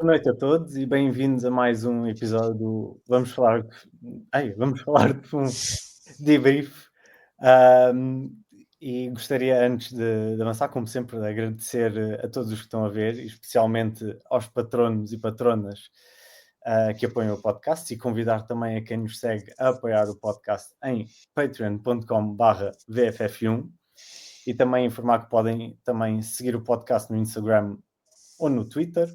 noite a todos e bem-vindos a mais um episódio do vamos falar de um debrief. Ahm, e gostaria, antes de avançar, como sempre, de agradecer a todos os que estão a ver, e especialmente aos patronos e patronas que apoiam o podcast, e convidar também a quem nos segue a apoiar o podcast em patreon.com/vff1, e também informar que podem também seguir o podcast no Instagram ou no Twitter.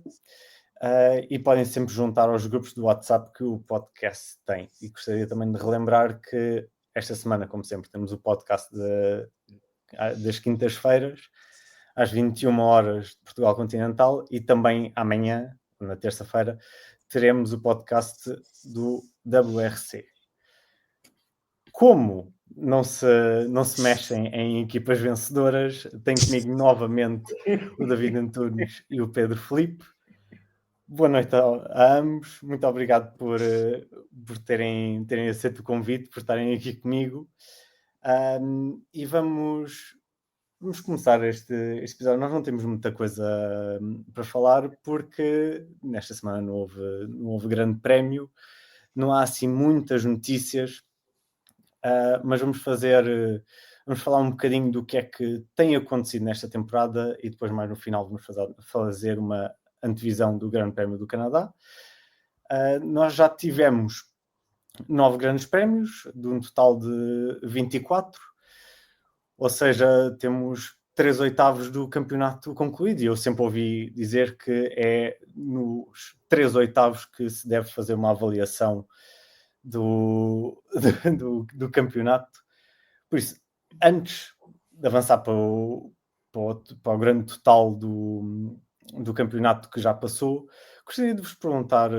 E podem sempre juntar aos grupos do WhatsApp que o podcast tem. E gostaria também de relembrar que esta semana, como sempre, temos o podcast das quintas-feiras, às 21 horas de Portugal Continental, e também amanhã, na terça-feira, teremos o podcast do WRC. Como não se mexem em equipas vencedoras, tenho comigo novamente o David Antunes e o Pedro Filipe. Boa noite a ambos, muito obrigado por terem aceito o convite, por estarem aqui comigo. E vamos começar este episódio. Nós não temos muita coisa para falar, porque nesta semana não houve grande prémio, não há assim muitas notícias, mas vamos falar um bocadinho do que é que tem acontecido nesta temporada, e depois mais no final vamos fazer uma antevisão do Grande Prémio do Canadá. Nós já tivemos 9 grandes prémios, de um total de 24, ou seja, temos 3/8 do campeonato concluído, e eu sempre ouvi dizer que é nos 3/8 que se deve fazer uma avaliação do campeonato. Por isso, antes de avançar para o grande total do campeonato que já passou, gostaria de vos perguntar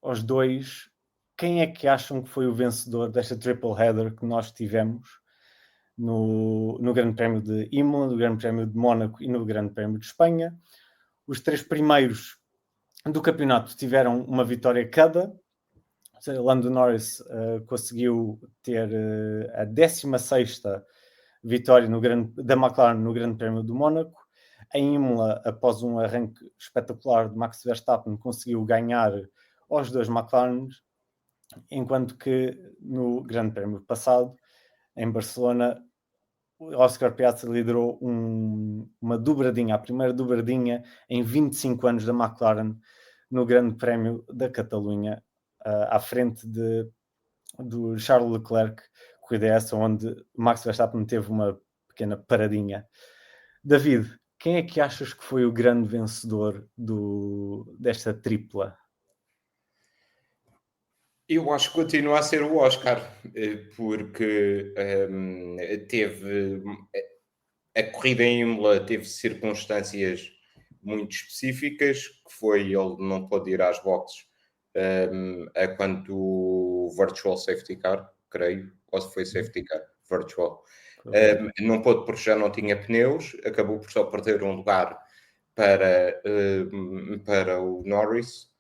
aos dois quem é que acham que foi o vencedor desta triple header que nós tivemos no Grande Prémio de Imola, no Grande Prémio de Mónaco e no Grande Prémio de Espanha. Os 3 primeiros do campeonato tiveram uma vitória cada. Lando Norris conseguiu ter a 16ª vitória da McLaren no Grande Prémio do Mónaco. Em Imola, após um arranque espetacular de Max Verstappen, conseguiu ganhar aos 2 McLarens, enquanto que no Grande Prémio passado, em Barcelona, Oscar Piastri liderou uma dobradinha, a primeira dobradinha em 25 anos da McLaren no Grande Prémio da Catalunha, à frente do Charles Leclerc, corrida essa onde Max Verstappen teve uma pequena paradinha. David, quem é que achas que foi o grande vencedor desta tripla? Eu acho que continua a ser o Oscar, porque teve a corrida em Imola teve circunstâncias muito específicas, que foi ele não pôde ir às boxes a quando o Virtual Safety Car, creio, ou se foi Safety Car, Virtual. Não pôde porque já não tinha pneus, acabou por só perder um lugar para o Norris.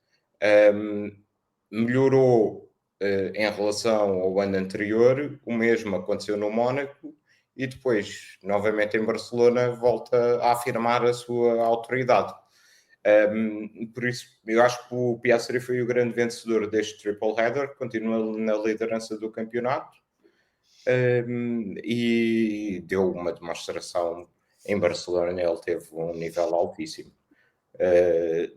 Melhorou em relação ao ano anterior, o mesmo aconteceu no Mónaco, e depois, novamente em Barcelona, volta a afirmar a sua autoridade. Por isso, eu acho que o Piastri foi o grande vencedor deste triple header, continua na liderança do campeonato, e deu uma demonstração em Barcelona, ele teve um nível altíssimo.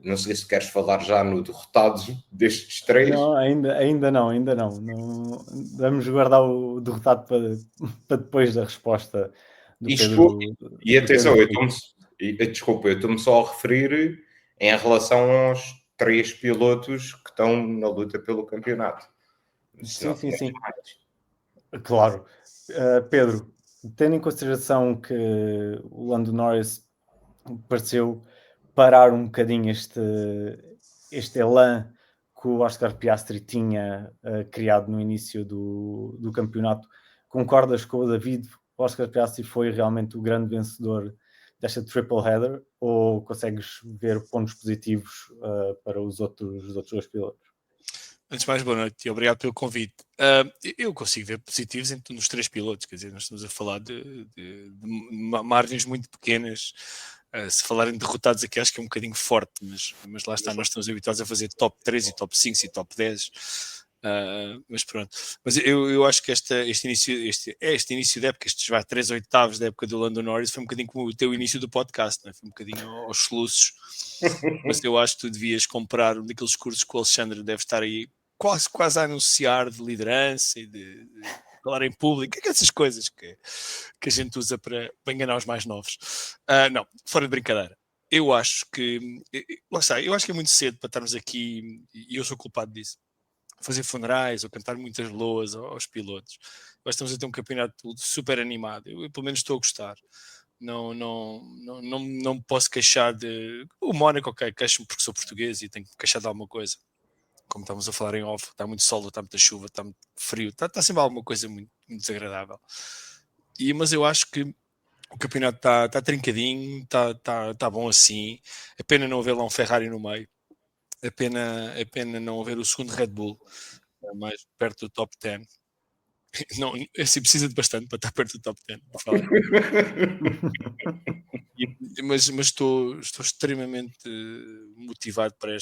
Não sei se queres falar já no derrotado destes 3. Não, ainda não. Vamos guardar o derrotado para depois da resposta do Pedro. E atenção, eu estou-me só a referir em relação aos 3 pilotos que estão na luta pelo campeonato. Sim. Claro. Pedro, tendo em consideração que o Lando Norris pareceu parar um bocadinho este elan que o Oscar Piastri tinha criado no início do campeonato, concordas com o David? O Oscar Piastri foi realmente o grande vencedor desta triple header, ou consegues ver pontos positivos para os outros 2 pilotos? Antes de mais, boa noite e obrigado pelo convite. Eu consigo ver positivos nos 3 pilotos, quer dizer, nós estamos a falar de margens muito pequenas Se falarem de derrotados aqui, acho que é um bocadinho forte, mas lá está, nós estamos habituados a fazer top 3 e top 5 e top 10. Mas pronto. Mas eu acho que este início da época, estes 3 oitavos da época do Lando Norris, foi um bocadinho como o teu início do podcast, não é? Foi um bocadinho aos soluços. Mas eu acho que tu devias comprar um daqueles cursos que o Alexandre deve estar aí quase a anunciar, de liderança e de falar em público, essas coisas que a gente usa para enganar os mais novos. Não, fora de brincadeira. Eu acho que lá está, eu acho que é muito cedo para estarmos aqui, e eu sou culpado disso, fazer funerais ou cantar muitas loas aos pilotos. Nós estamos a ter um campeonato super animado. Eu pelo menos estou a gostar. Não posso queixar de... O Mónaco, ok, queixo-me porque sou português e tenho que me queixar de alguma coisa. Como estamos a falar em off, está muito sol, está muita chuva, está muito frio, está sempre alguma coisa muito, muito desagradável. Mas eu acho que o campeonato está trincadinho, está bom assim. É pena não haver lá um Ferrari no meio. É pena não haver o segundo Red Bull mais perto do top 10. Não, assim, precisa de bastante para estar perto do top 10. Mas estou extremamente motivado para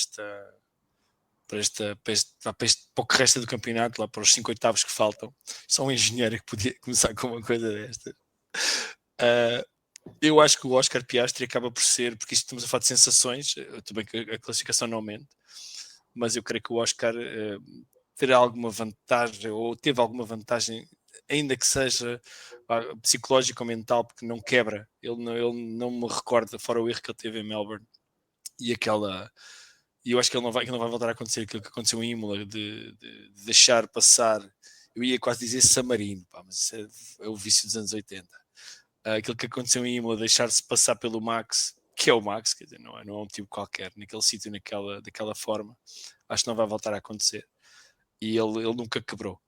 o que resta do campeonato, lá para os 5 oitavos que faltam. Só um engenheiro que podia começar com uma coisa desta. Eu acho que o Oscar Piastri acaba por ser, porque isto estamos a falar de sensações, também que a classificação não aumente, mas eu creio que o Oscar terá alguma vantagem, ou teve alguma vantagem, ainda que seja psicológica ou mental, porque não quebra. Ele não me recorda, fora o erro que ele teve em Melbourne, e eu acho que ele não vai voltar a acontecer aquilo que aconteceu em Imola, de deixar passar, eu ia quase dizer Samarino, mas isso é o vício dos anos 80. Aquilo que aconteceu em Imola, deixar-se passar pelo Max, que é o Max, quer dizer, não é um tipo qualquer, naquele sítio, daquela forma, acho que não vai voltar a acontecer. E ele nunca quebrou.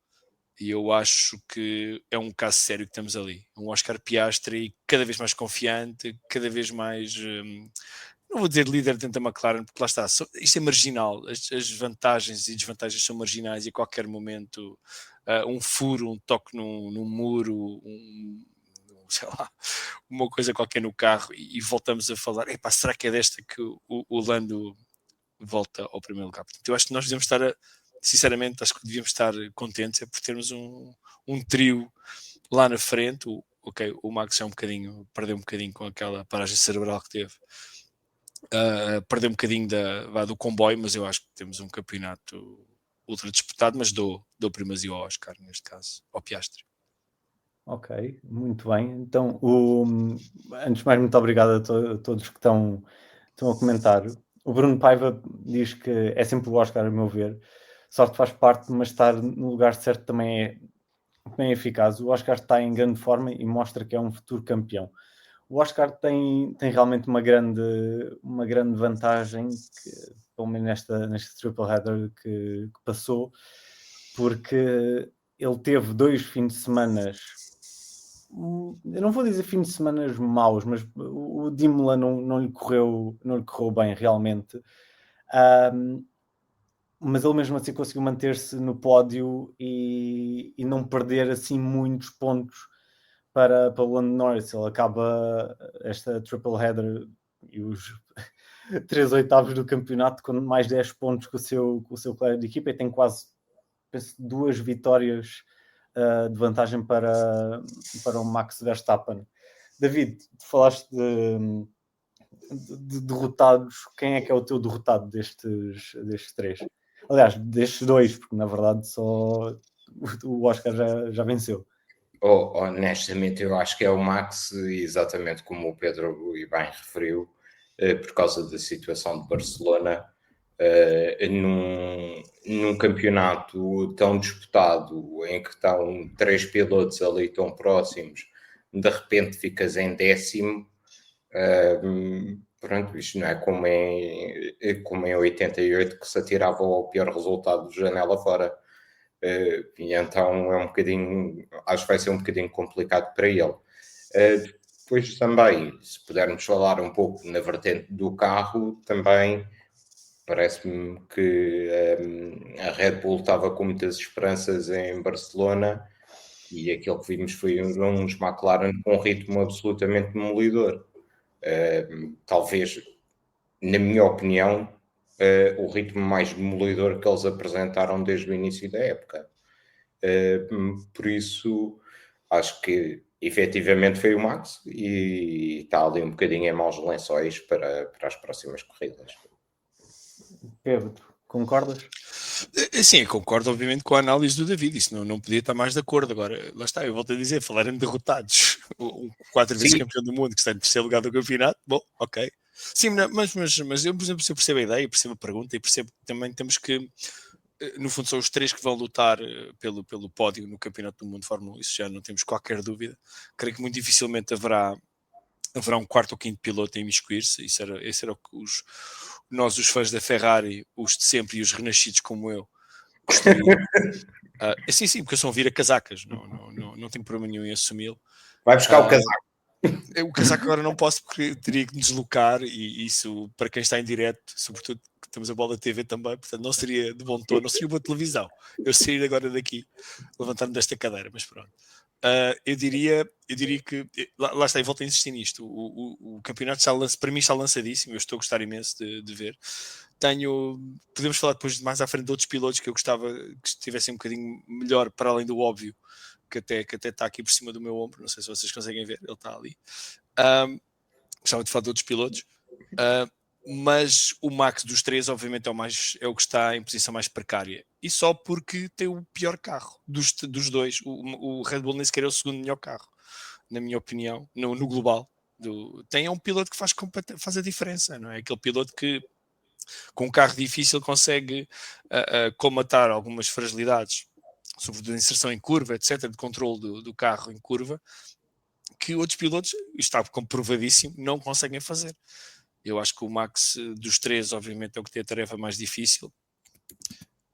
E eu acho que é um caso sério que temos ali. Um Oscar Piastri cada vez mais confiante, cada vez mais... não vou dizer líder dentro da McLaren, porque lá está, isto é marginal, as vantagens e desvantagens são marginais e a qualquer momento um furo, um toque num muro, sei lá, uma coisa qualquer no carro e voltamos a falar, será que é desta que o Lando volta ao primeiro lugar? Portanto, eu acho que nós devemos estar, sinceramente, acho que devíamos estar contentes por termos um trio lá na frente. O Max já perdeu um bocadinho com aquela paragem cerebral que teve, perdeu um bocadinho do comboio, mas eu acho que temos um campeonato ultra disputado, mas dou primazia ao Oscar, neste caso, ao Piastri. Ok, muito bem. Então, antes de mais, muito obrigado a todos que estão a comentar. O Bruno Paiva diz que é sempre o Oscar, a meu ver. Sorte faz parte, mas estar no lugar certo também é eficaz. O Oscar está em grande forma e mostra que é um futuro campeão. O Oscar tem realmente uma grande vantagem, pelo menos nesta triple header que passou, porque ele teve 2 fins de semana, eu não vou dizer fins de semana maus, mas o de Imola não lhe correu bem realmente. Mas ele mesmo assim conseguiu manter-se no pódio e não perder assim muitos pontos para o Lando Norris. Ele acaba esta triple header e os 3 oitavos do campeonato com mais 10 pontos com o seu colega de equipa e tem quase 2 vitórias de vantagem para o Max Verstappen. David, falaste de derrotados. Quem é que é o teu derrotado destes 3? Aliás, destes 2, porque na verdade só o Oscar já venceu. Honestamente, eu acho que é o Max, exatamente como o Pedro bem referiu, por causa da situação de Barcelona, num campeonato tão disputado, em que estão 3 pilotos ali tão próximos, de repente ficas em 10º. Pronto, isto não é como em 88, que se atirava ao pior resultado de janela fora. E então acho que vai ser um bocadinho complicado para ele. Depois também, se pudermos falar um pouco na vertente do carro, também parece-me que a Red Bull estava com muitas esperanças em Barcelona e aquilo que vimos foi uns McLaren com um ritmo absolutamente demolidor. talvez, na minha opinião, o ritmo mais demolidor que eles apresentaram desde o início da época. Por isso, acho que efetivamente foi o Max e está ali um bocadinho em maus lençóis para as próximas corridas. Pedro, concordas? Sim, concordo obviamente com a análise do David, isso não podia estar mais de acordo. Agora, lá está, eu volto a dizer, falarem de derrotados, um 4 vezes campeão do mundo que está em terceiro lugar do campeonato, bom, ok. Sim, mas eu, por exemplo, se eu percebo a ideia, percebo a pergunta e percebo que também temos que, no fundo, são os 3 que vão lutar pelo pódio no Campeonato do Mundo de Fórmula 1, isso já não temos qualquer dúvida. Creio que muito dificilmente haverá um quarto ou quinto piloto a imiscuir-se. Esse era o que nós, os fãs da Ferrari, os de sempre e os renascidos como eu, gostariam. Sim, porque eu sou um vira-casacas, não tenho problema nenhum em assumi-lo. Vai buscar o casaco. O casaco agora não posso porque teria que me deslocar e isso, para quem está em direto, sobretudo que temos a Bola TV também, portanto não seria de bom tom, não seria boa televisão. Eu sair agora daqui, levantar-me desta cadeira, mas pronto. Eu diria que lá está, e volto a insistir nisto. O campeonato para mim está lançadíssimo. Eu estou a gostar imenso de ver. Podemos falar depois mais à frente de outros pilotos que eu gostava que estivessem um bocadinho melhor, para além do óbvio, que até está aqui por cima do meu ombro. Não sei se vocês conseguem ver, ele está ali. Gostava de falar de outros pilotos. Mas o Max dos 3 obviamente é o que está em posição mais precária, e só porque tem o pior carro dos 2. O Red Bull nem sequer é o segundo melhor carro, na minha opinião, no global. Tem um piloto que faz a diferença, não é? Aquele piloto que com um carro difícil consegue comatar algumas fragilidades, sobretudo de inserção em curva, etc., de controle do carro em curva, que outros pilotos, está comprovadíssimo, não conseguem fazer. Eu acho que o Max dos 3 obviamente é o que tem a tarefa mais difícil,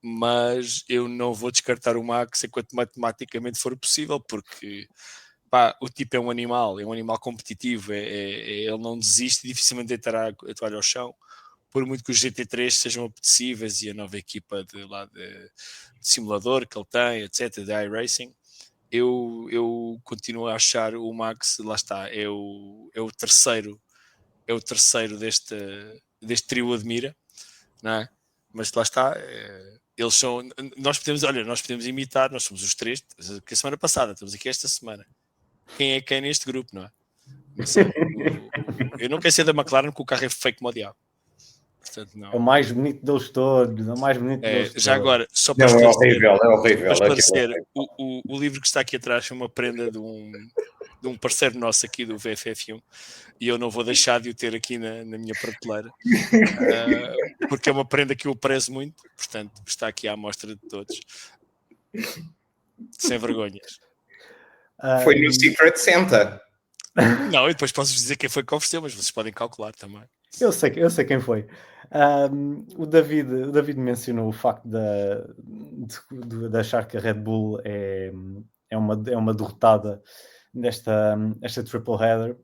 mas eu não vou descartar o Max enquanto matematicamente for possível, porque o tipo é um animal competitivo, ele não desiste, dificilmente deitará a toalha ao chão, por muito que os GT3 sejam apetecíveis e a nova equipa de simulador que ele tem, etc., de iRacing. Eu continuo a achar o Max, lá está, é o terceiro deste trio Admira, não é? Mas lá está, eles são, nós podemos imitar, nós somos os 3, que a semana passada, estamos aqui esta semana. Quem é quem neste grupo, não é? Não sei. Eu não quero ser da McLaren porque o carro é feio como o diabo. Portanto, não. É o mais bonito deles todos, Já agora, só para esclarecer, é horrível. Para esclarecer, o livro que está aqui atrás é uma prenda de um parceiro nosso aqui do VFF1, e eu não vou deixar de o ter aqui na minha prateleira, porque é uma prenda que eu prezo muito, portanto está aqui à amostra de todos, sem vergonhas. Foi no Secret Santa. Não, e depois posso dizer quem foi que ofereceu, mas vocês podem calcular também. Eu sei quem foi. O David mencionou o facto de achar que a Red Bull é uma derrotada nesta triple header,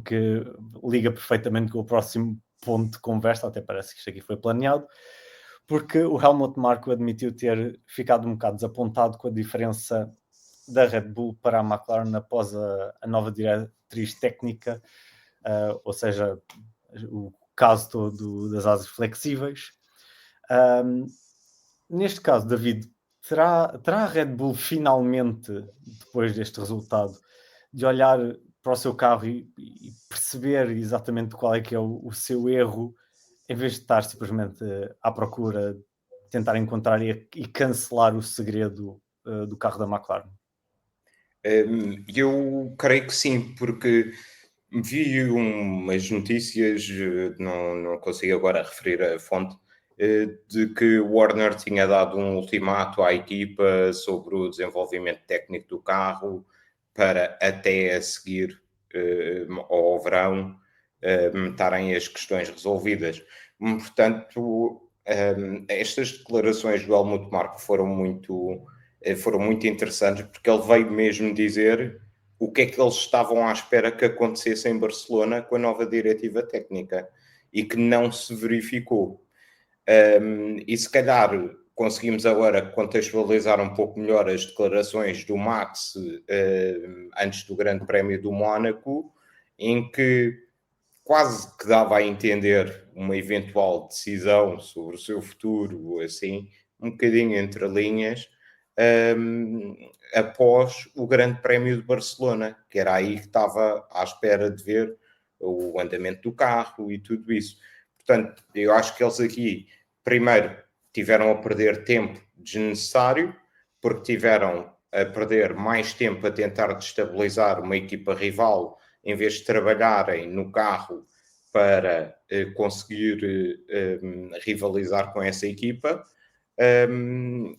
que liga perfeitamente com o próximo ponto de conversa. Até parece que isto aqui foi planeado, porque o Helmut Marko admitiu ter ficado um bocado desapontado com a diferença da Red Bull para a McLaren após a nova diretriz técnica, ou seja, o caso todo das asas flexíveis. Neste caso, David, terá a Red Bull finalmente, depois deste resultado, de olhar para o seu carro e perceber exatamente qual é que é o seu erro, em vez de estar simplesmente à procura de tentar encontrar e cancelar o segredo do carro da McLaren? Eu creio que sim, porque vi umas notícias, não consigo agora referir a fonte, de que o Warner tinha dado um ultimato à equipa sobre o desenvolvimento técnico do carro para até a seguir ao verão estarem as questões resolvidas. Portanto, estas declarações do Helmut Marko foram muito interessantes, porque ele veio mesmo dizer o que é que eles estavam à espera que acontecesse em Barcelona com a nova diretiva técnica e que não se verificou. E se calhar conseguimos agora contextualizar um pouco melhor as declarações do Max antes do Grande Prémio do Mónaco, em que quase que dava a entender uma eventual decisão sobre o seu futuro, assim, um bocadinho entre linhas, após o Grande Prémio de Barcelona, que era aí que estava à espera de ver o andamento do carro e tudo isso. Portanto, eu acho que eles aqui, primeiro, tiveram a perder tempo desnecessário, porque tiveram a perder mais tempo a tentar destabilizar uma equipa rival, em vez de trabalharem no carro para conseguir rivalizar com essa equipa.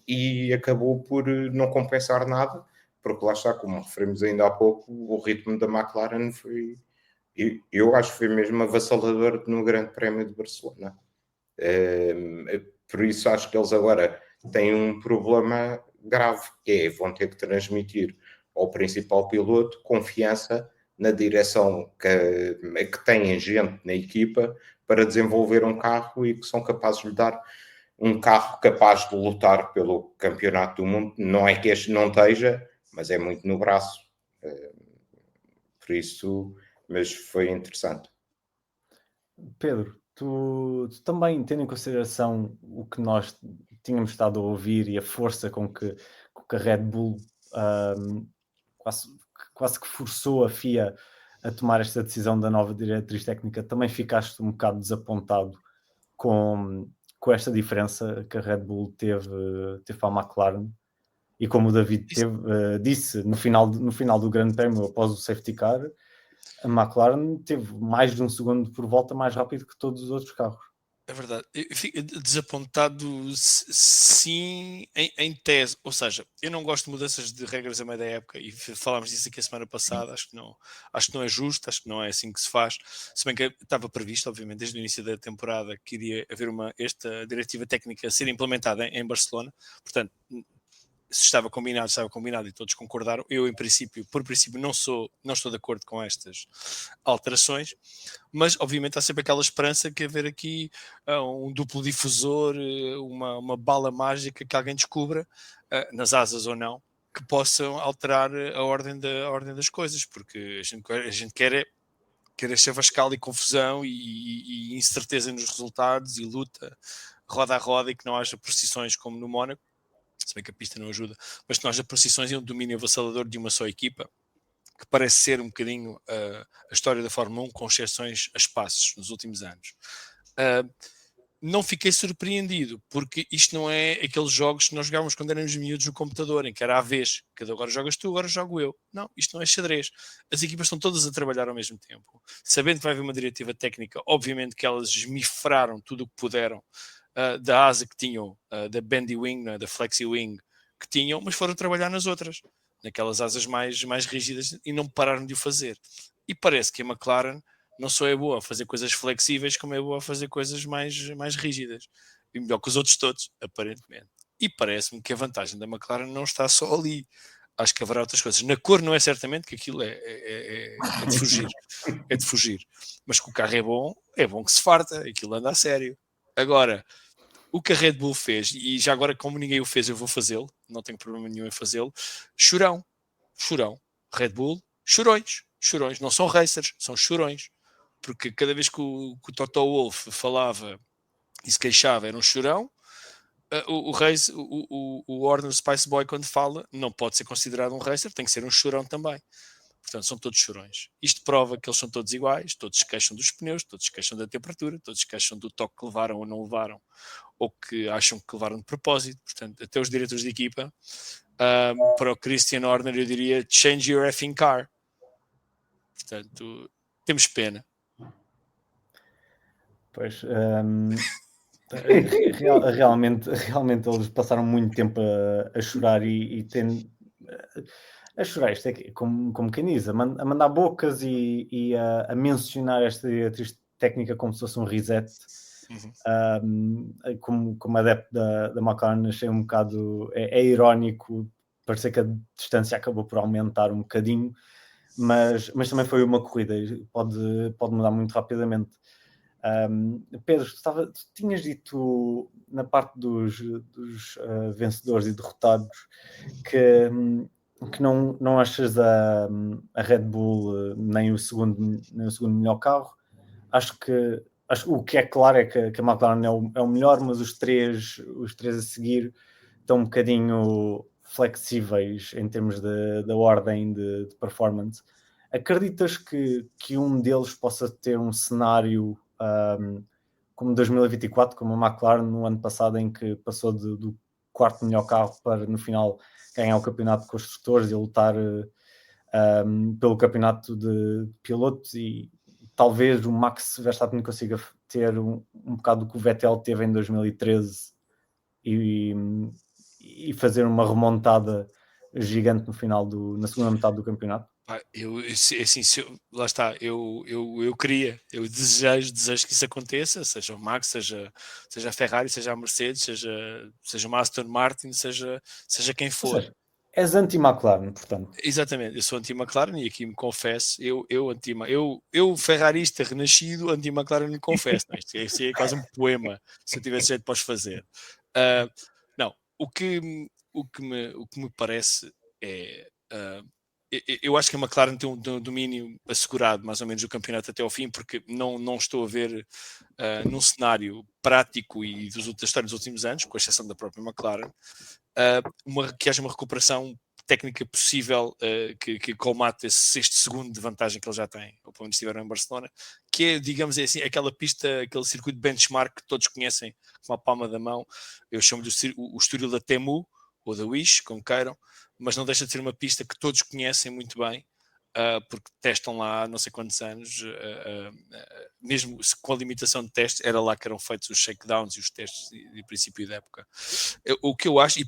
E acabou por não compensar nada, porque lá está, como referimos ainda há pouco, o ritmo da McLaren foi, eu acho que foi mesmo avassalador no Grande Prémio de Barcelona. Por isso acho que eles agora têm um problema grave, que é, vão ter que transmitir ao principal piloto confiança na direção que têm gente na equipa para desenvolver um carro e que são capazes de lhe dar um carro capaz de lutar pelo campeonato do mundo. Não é que este não esteja, mas é muito no braço. Por isso, mas foi interessante. Pedro, tu também, tendo em consideração o que nós tínhamos estado a ouvir e a força com que a Red Bull quase que forçou a FIA a tomar esta decisão da nova diretriz técnica, também ficaste um bocado desapontado com esta diferença que a Red Bull teve para a McLaren? E como o David disse no final do Grande Prémio, após o safety car, a McLaren teve mais de um segundo por volta mais rápido que todos os outros carros. É verdade. Eu fico desapontado, sim, em tese. Ou seja, eu não gosto de mudanças de regras a meio da época e falámos disso aqui a semana passada. Acho que não é justo, acho que não é assim que se faz. Se bem que estava previsto, obviamente, desde o início da temporada que iria haver esta diretiva técnica a ser implementada em Barcelona. Portanto, se estava combinado e todos concordaram. Eu, por princípio, não estou de acordo com estas alterações, mas obviamente há sempre aquela esperança que haver aqui um duplo difusor, uma bala mágica que alguém descubra, nas asas ou não, que possam alterar a ordem das coisas, porque a gente quer chavascal e confusão e incerteza nos resultados e luta roda a roda e que não haja precisões como no Mónaco, se bem que a pista não ajuda, mas que não haja precisões e um domínio avassalador de uma só equipa, que parece ser um bocadinho a história da Fórmula 1, com exceções a espaços nos últimos anos. Não fiquei surpreendido, porque isto não é aqueles jogos que nós jogávamos quando éramos miúdos no computador, em que era à vez, que agora jogas tu, agora jogo eu. Não, isto não é xadrez. As equipas estão todas a trabalhar ao mesmo tempo. Sabendo que vai haver uma diretiva técnica, obviamente que elas esmifraram tudo o que puderam da asa que tinham, da Bendy Wing, da Flexi Wing que tinham, mas foram trabalhar nas outras, naquelas asas mais rígidas, e não pararam de o fazer. E parece que a McLaren não só é boa a fazer coisas flexíveis, como é boa a fazer coisas mais rígidas. E melhor que os outros todos, aparentemente. E parece-me que a vantagem da McLaren não está só ali. Acho que haverá outras coisas. Na cor não é certamente, que aquilo é de fugir. É de fugir. Mas que o carro é bom que se farta. Aquilo anda a sério. Agora, o que a Red Bull fez, e já agora como ninguém o fez, eu vou fazê-lo, não tenho problema nenhum em fazê-lo, chorão. Red Bull, chorões, não são racers, são chorões, porque cada vez que o Toto Wolff falava e se queixava era um chorão. O Warner Spice Boy, quando fala, não pode ser considerado um racer, tem que ser um chorão também. Portanto, são todos chorões. Isto prova que eles são todos iguais, todos se queixam dos pneus, todos se queixam da temperatura, todos se queixam do toque que levaram ou não levaram, ou que acham que levaram de propósito. Portanto, até os diretores de equipa, para o Christian Horner, eu diria, change your effing car. Portanto, temos pena. Pois, realmente eles passaram muito tempo a chorar e a chorar, isto é como quem diz, a mandar bocas e a mencionar esta diretriz técnica como se fosse um reset. Como adepto da McLaren, achei um bocado é irónico, parecer que a distância acabou por aumentar um bocadinho, mas também foi uma corrida e pode mudar muito rapidamente. Pedro, tu tinhas dito na parte dos vencedores e derrotados que não achas a Red Bull nem o segundo melhor carro, acho que o que é claro é que a McLaren é o melhor, mas os três a seguir estão um bocadinho flexíveis em termos da ordem de performance. Acreditas que um deles possa ter um cenário como 2024, como a McLaren no ano passado, em que passou do quarto melhor carro para no final ganhar o campeonato de construtores e lutar pelo campeonato de pilotos, e talvez o Max Verstappen consiga ter um bocado do que o Vettel teve em 2013 e fazer uma remontada gigante no final na segunda metade do campeonato? Lá está, eu desejo que isso aconteça, seja o Max, seja a Ferrari, seja a Mercedes, seja uma Aston Martin, seja quem for. Ou seja, és anti-McLaren, portanto. Exatamente, eu sou anti-McLaren e aqui me confesso, eu ferrarista renascido, anti-McLaren me confesso, não? Isto é quase um poema, se eu tivesse jeito para os fazer. Não, o que me parece é... eu acho que a McLaren tem um domínio assegurado mais ou menos do campeonato até ao fim, porque não estou a ver num cenário prático e da história dos últimos anos, com exceção da própria McLaren, que haja uma recuperação técnica possível que colmate este segundo de vantagem que eles já têm, ou pelo menos estiveram em Barcelona, que é, digamos assim, aquela pista, aquele circuito de benchmark que todos conhecem com a palma da mão. Eu chamo de o Estoril da Temu, ou da Wish, como queiram, mas não deixa de ser uma pista que todos conhecem muito bem, porque testam lá há não sei quantos anos, mesmo com a limitação de testes, era lá que eram feitos os shakedowns e os testes de princípio da época. O que eu acho,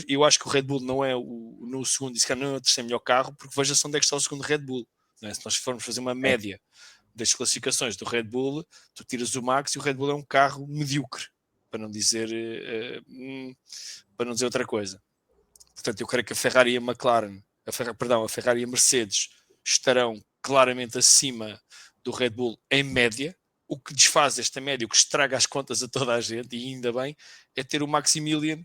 eu acho que o Red Bull não é no segundo, e se calhar não é o terceiro melhor carro, porque veja-se onde é que está o segundo Red Bull. Né? Se nós formos fazer uma média das classificações do Red Bull, tu tiras o Max e o Red Bull é um carro medíocre, para não dizer outra coisa. Portanto, eu creio que a Ferrari e a McLaren, a Ferrari e a Mercedes estarão claramente acima do Red Bull em média. O que desfaz esta média, o que estraga as contas a toda a gente, e ainda bem, é ter o Maximilian,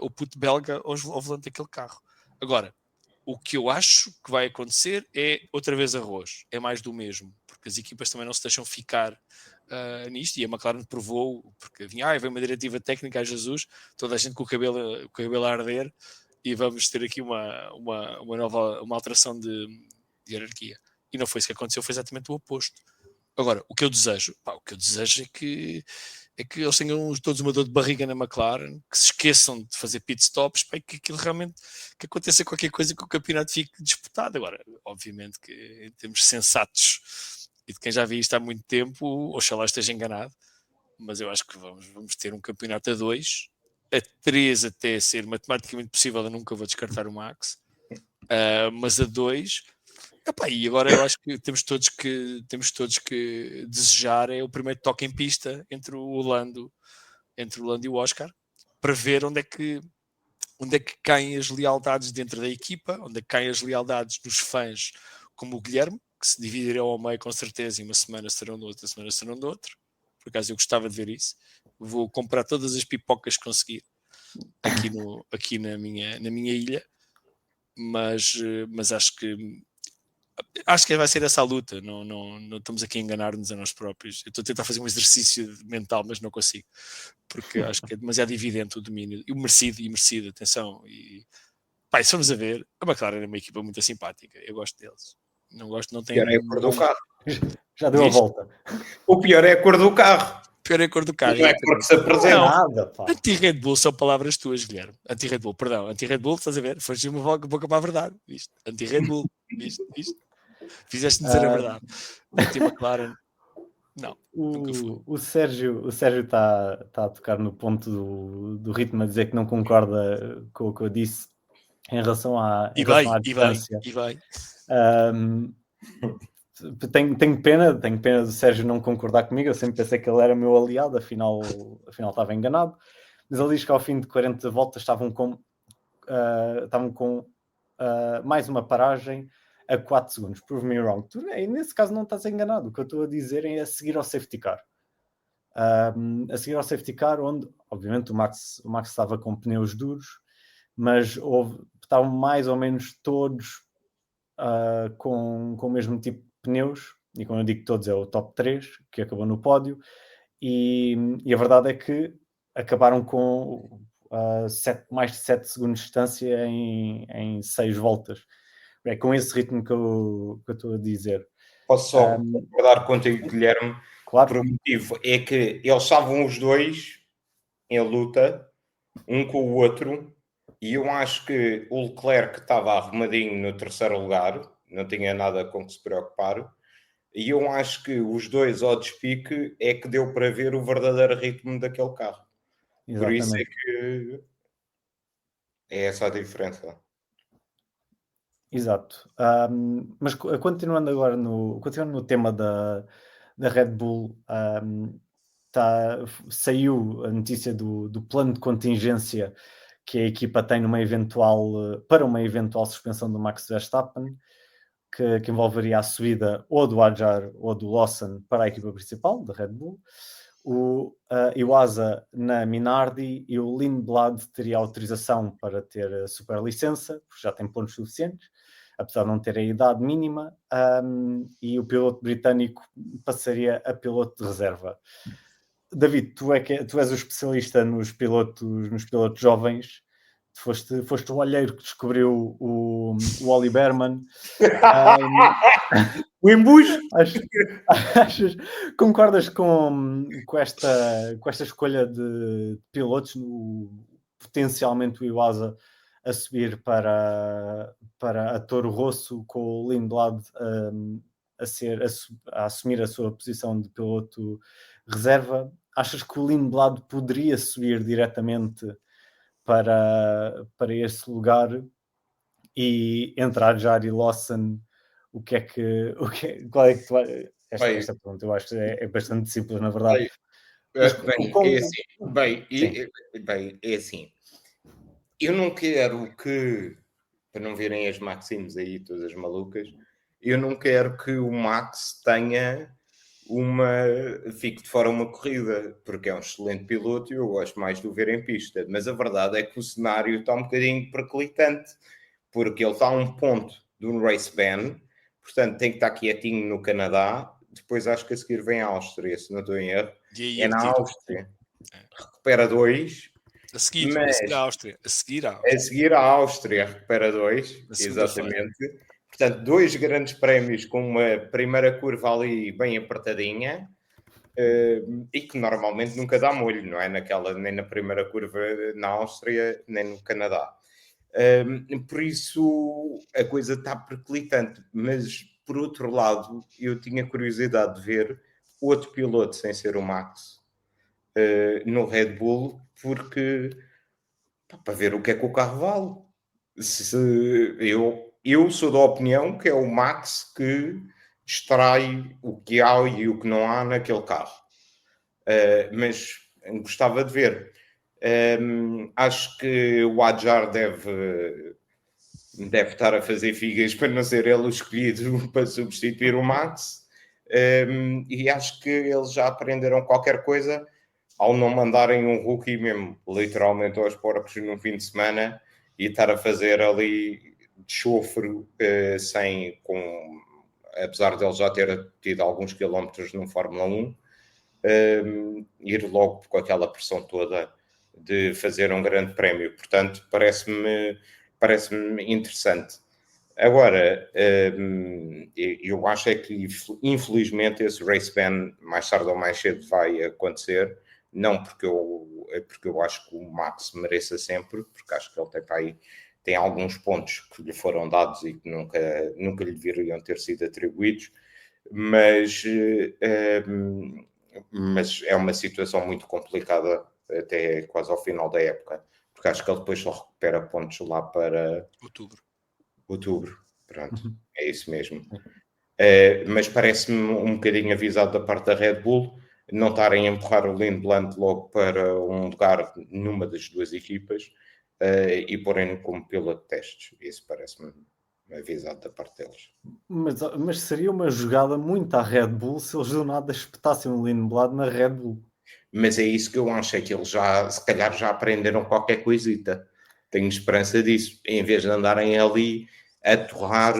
o puto belga, ao volante daquele carro. Agora, o que eu acho que vai acontecer é outra vez arroz, é mais do mesmo, porque as equipas também não se deixam ficar nisto, e a McLaren provou, porque vem uma diretiva técnica a Jesus, toda a gente com o cabelo a arder, e vamos ter aqui uma alteração de hierarquia. E não foi isso que aconteceu, foi exatamente o oposto. Agora, o que eu desejo é que eles tenham todos uma dor de barriga na McLaren, que se esqueçam de fazer pit stops, para que aquilo realmente, que aconteça qualquer coisa, que o campeonato fique disputado. Agora, obviamente que em termos sensatos, e de quem já viu isto há muito tempo, oxalá esteja enganado, mas eu acho que vamos ter um campeonato a 2, a 3 até ser matematicamente possível, eu nunca vou descartar o Max, mas a 2, e agora eu acho que temos todos que desejar é o primeiro toque em pista entre o Lando e o Oscar, para ver onde é que caem as lealdades dentro da equipa, onde é que caem as lealdades dos fãs, como o Guilherme, que se dividirão ao meio com certeza, e uma semana serão de outra, semana serão de outra. Por acaso eu gostava de ver isso. Vou comprar todas as pipocas que conseguir aqui na minha ilha, mas acho que vai ser essa a luta. Não estamos aqui a enganar-nos a nós próprios. Eu estou a tentar fazer um exercício mental, mas não consigo, porque acho que é demasiado evidente o domínio, e o merecido, atenção. E se formos a ver, a McLaren é uma equipa muito simpática, eu gosto deles. Não tem. O pior é a cor do carro. Já deu a volta. O pior é a cor do carro. Pior é a cor do carro. Não é porque se apresenta. Nada, pá. Anti-Red Bull são palavras tuas, Guilherme. Anti-Red Bull, perdão. Anti-Red Bull, estás a ver? Foste uma boca para a verdade. Isto. Anti-Red Bull. Isto. Fizeste-me dizer a verdade. Anti-McLaren. Não, nunca fui. O Sérgio está a tocar no ponto do ritmo, a dizer que não concorda com o que eu disse em relação à distância. E vai. Tenho pena do Sérgio não concordar comigo. Eu sempre pensei que ele era meu aliado, afinal estava enganado. Mas ele diz que ao fim de 40 voltas estavam com mais uma paragem a 4 segundos. Prove me wrong. Nesse caso não estás enganado. O que eu estou a dizer é a seguir ao safety car. A seguir ao safety car, onde obviamente o Max estava com pneus duros, mas estavam mais ou menos todos com o mesmo tipo de pneus, e quando eu digo todos é o top 3 que acabou no pódio, e a verdade é que acabaram com mais de 7 segundos de distância em 6 voltas. É com esse ritmo que eu estou a dizer. Posso só concordar contigo, Guilherme, Claro. por um motivo, é que eles estavam os dois em luta, um com o outro, e eu acho que o Leclerc estava arrumadinho no terceiro lugar, não tinha nada com que se preocupar, e eu acho que os dois ao despique é que deu para ver o verdadeiro ritmo daquele carro. Exatamente. Por isso é que é essa a diferença. Exato. Mas continuando agora continuando no tema da Red Bull, saiu a notícia do plano de contingência que a equipa tem para uma eventual suspensão do Max Verstappen, que envolveria a subida ou do Adjar ou do Lawson para a equipa principal da Red Bull. O Iwasa na Minardi e o Lindblad teria autorização para ter a superlicença, porque já tem pontos suficientes, apesar de não ter a idade mínima, e o piloto britânico passaria a piloto de reserva. David, tu és o especialista nos pilotos jovens. Foste o olheiro que descobriu o Ollie Behrman. O embuste! Concordas com esta escolha de pilotos, potencialmente o Iwasa a subir para a Toro Rosso, com o Lindblad a assumir a sua posição de piloto reserva? Achas que o Lindblad poderia subir diretamente para esse lugar e entrar Jari Lawson? Qual é que tu esta pergunta eu acho que é bastante simples, na verdade. É assim. Eu não quero que, para não verem as Maximes aí todas malucas, eu não quero que o Max fique de fora uma corrida, porque é um excelente piloto e eu gosto mais de o ver em pista. Mas a verdade é que o cenário está um bocadinho periclitante, porque ele está a um ponto do race ban, portanto tem que estar quietinho no Canadá. Depois acho que a seguir vem a Áustria, se não estou em erro. É na Áustria. Recupera 2. A seguir à Áustria. A seguir à Áustria recupera 2. Exatamente. Portanto, 2 grandes prémios com uma primeira curva ali bem apertadinha, e que normalmente nunca dá molho, não é? Nem na primeira curva na Áustria, nem no Canadá. Por isso a coisa está periclitante, mas por outro lado eu tinha curiosidade de ver outro piloto sem ser o Max no Red Bull, porque para ver o que é que o carro vale. Eu sou da opinião que é o Max que extrai o que há e o que não há naquele carro, mas gostava de ver. Acho que o Adjar deve estar a fazer figas para não ser ele o escolhido para substituir o Max, e acho que eles já aprenderam qualquer coisa ao não mandarem um rookie mesmo, literalmente aos porcos no fim de semana, e estar a fazer ali de chofre, apesar de ele já ter tido alguns quilómetros no Fórmula 1, ir logo com aquela pressão toda de fazer um grande prémio. Portanto, parece-me interessante. Agora, eu acho é que, infelizmente, esse race ban, mais tarde ou mais cedo, vai acontecer. Não porque eu acho que o Max mereça sempre, porque acho que ele tem alguns pontos que lhe foram dados e que nunca lhe deveriam ter sido atribuídos, mas é uma situação muito complicada até quase ao final da época, porque acho que ele depois só recupera pontos lá para outubro. Pronto, é isso mesmo. Mas parece-me um bocadinho avisado da parte da Red Bull não estarem a empurrar o Lindblad logo para um lugar numa das duas equipas e porem-no como piloto de testes. Isso parece-me avisado da parte deles. Mas seria uma jogada muito à Red Bull se eles do nada espetassem o Lindblad na Red Bull. Mas é isso que eu acho, é que eles se calhar já aprenderam qualquer coisita. Tenho esperança disso. Em vez de andarem ali a torrar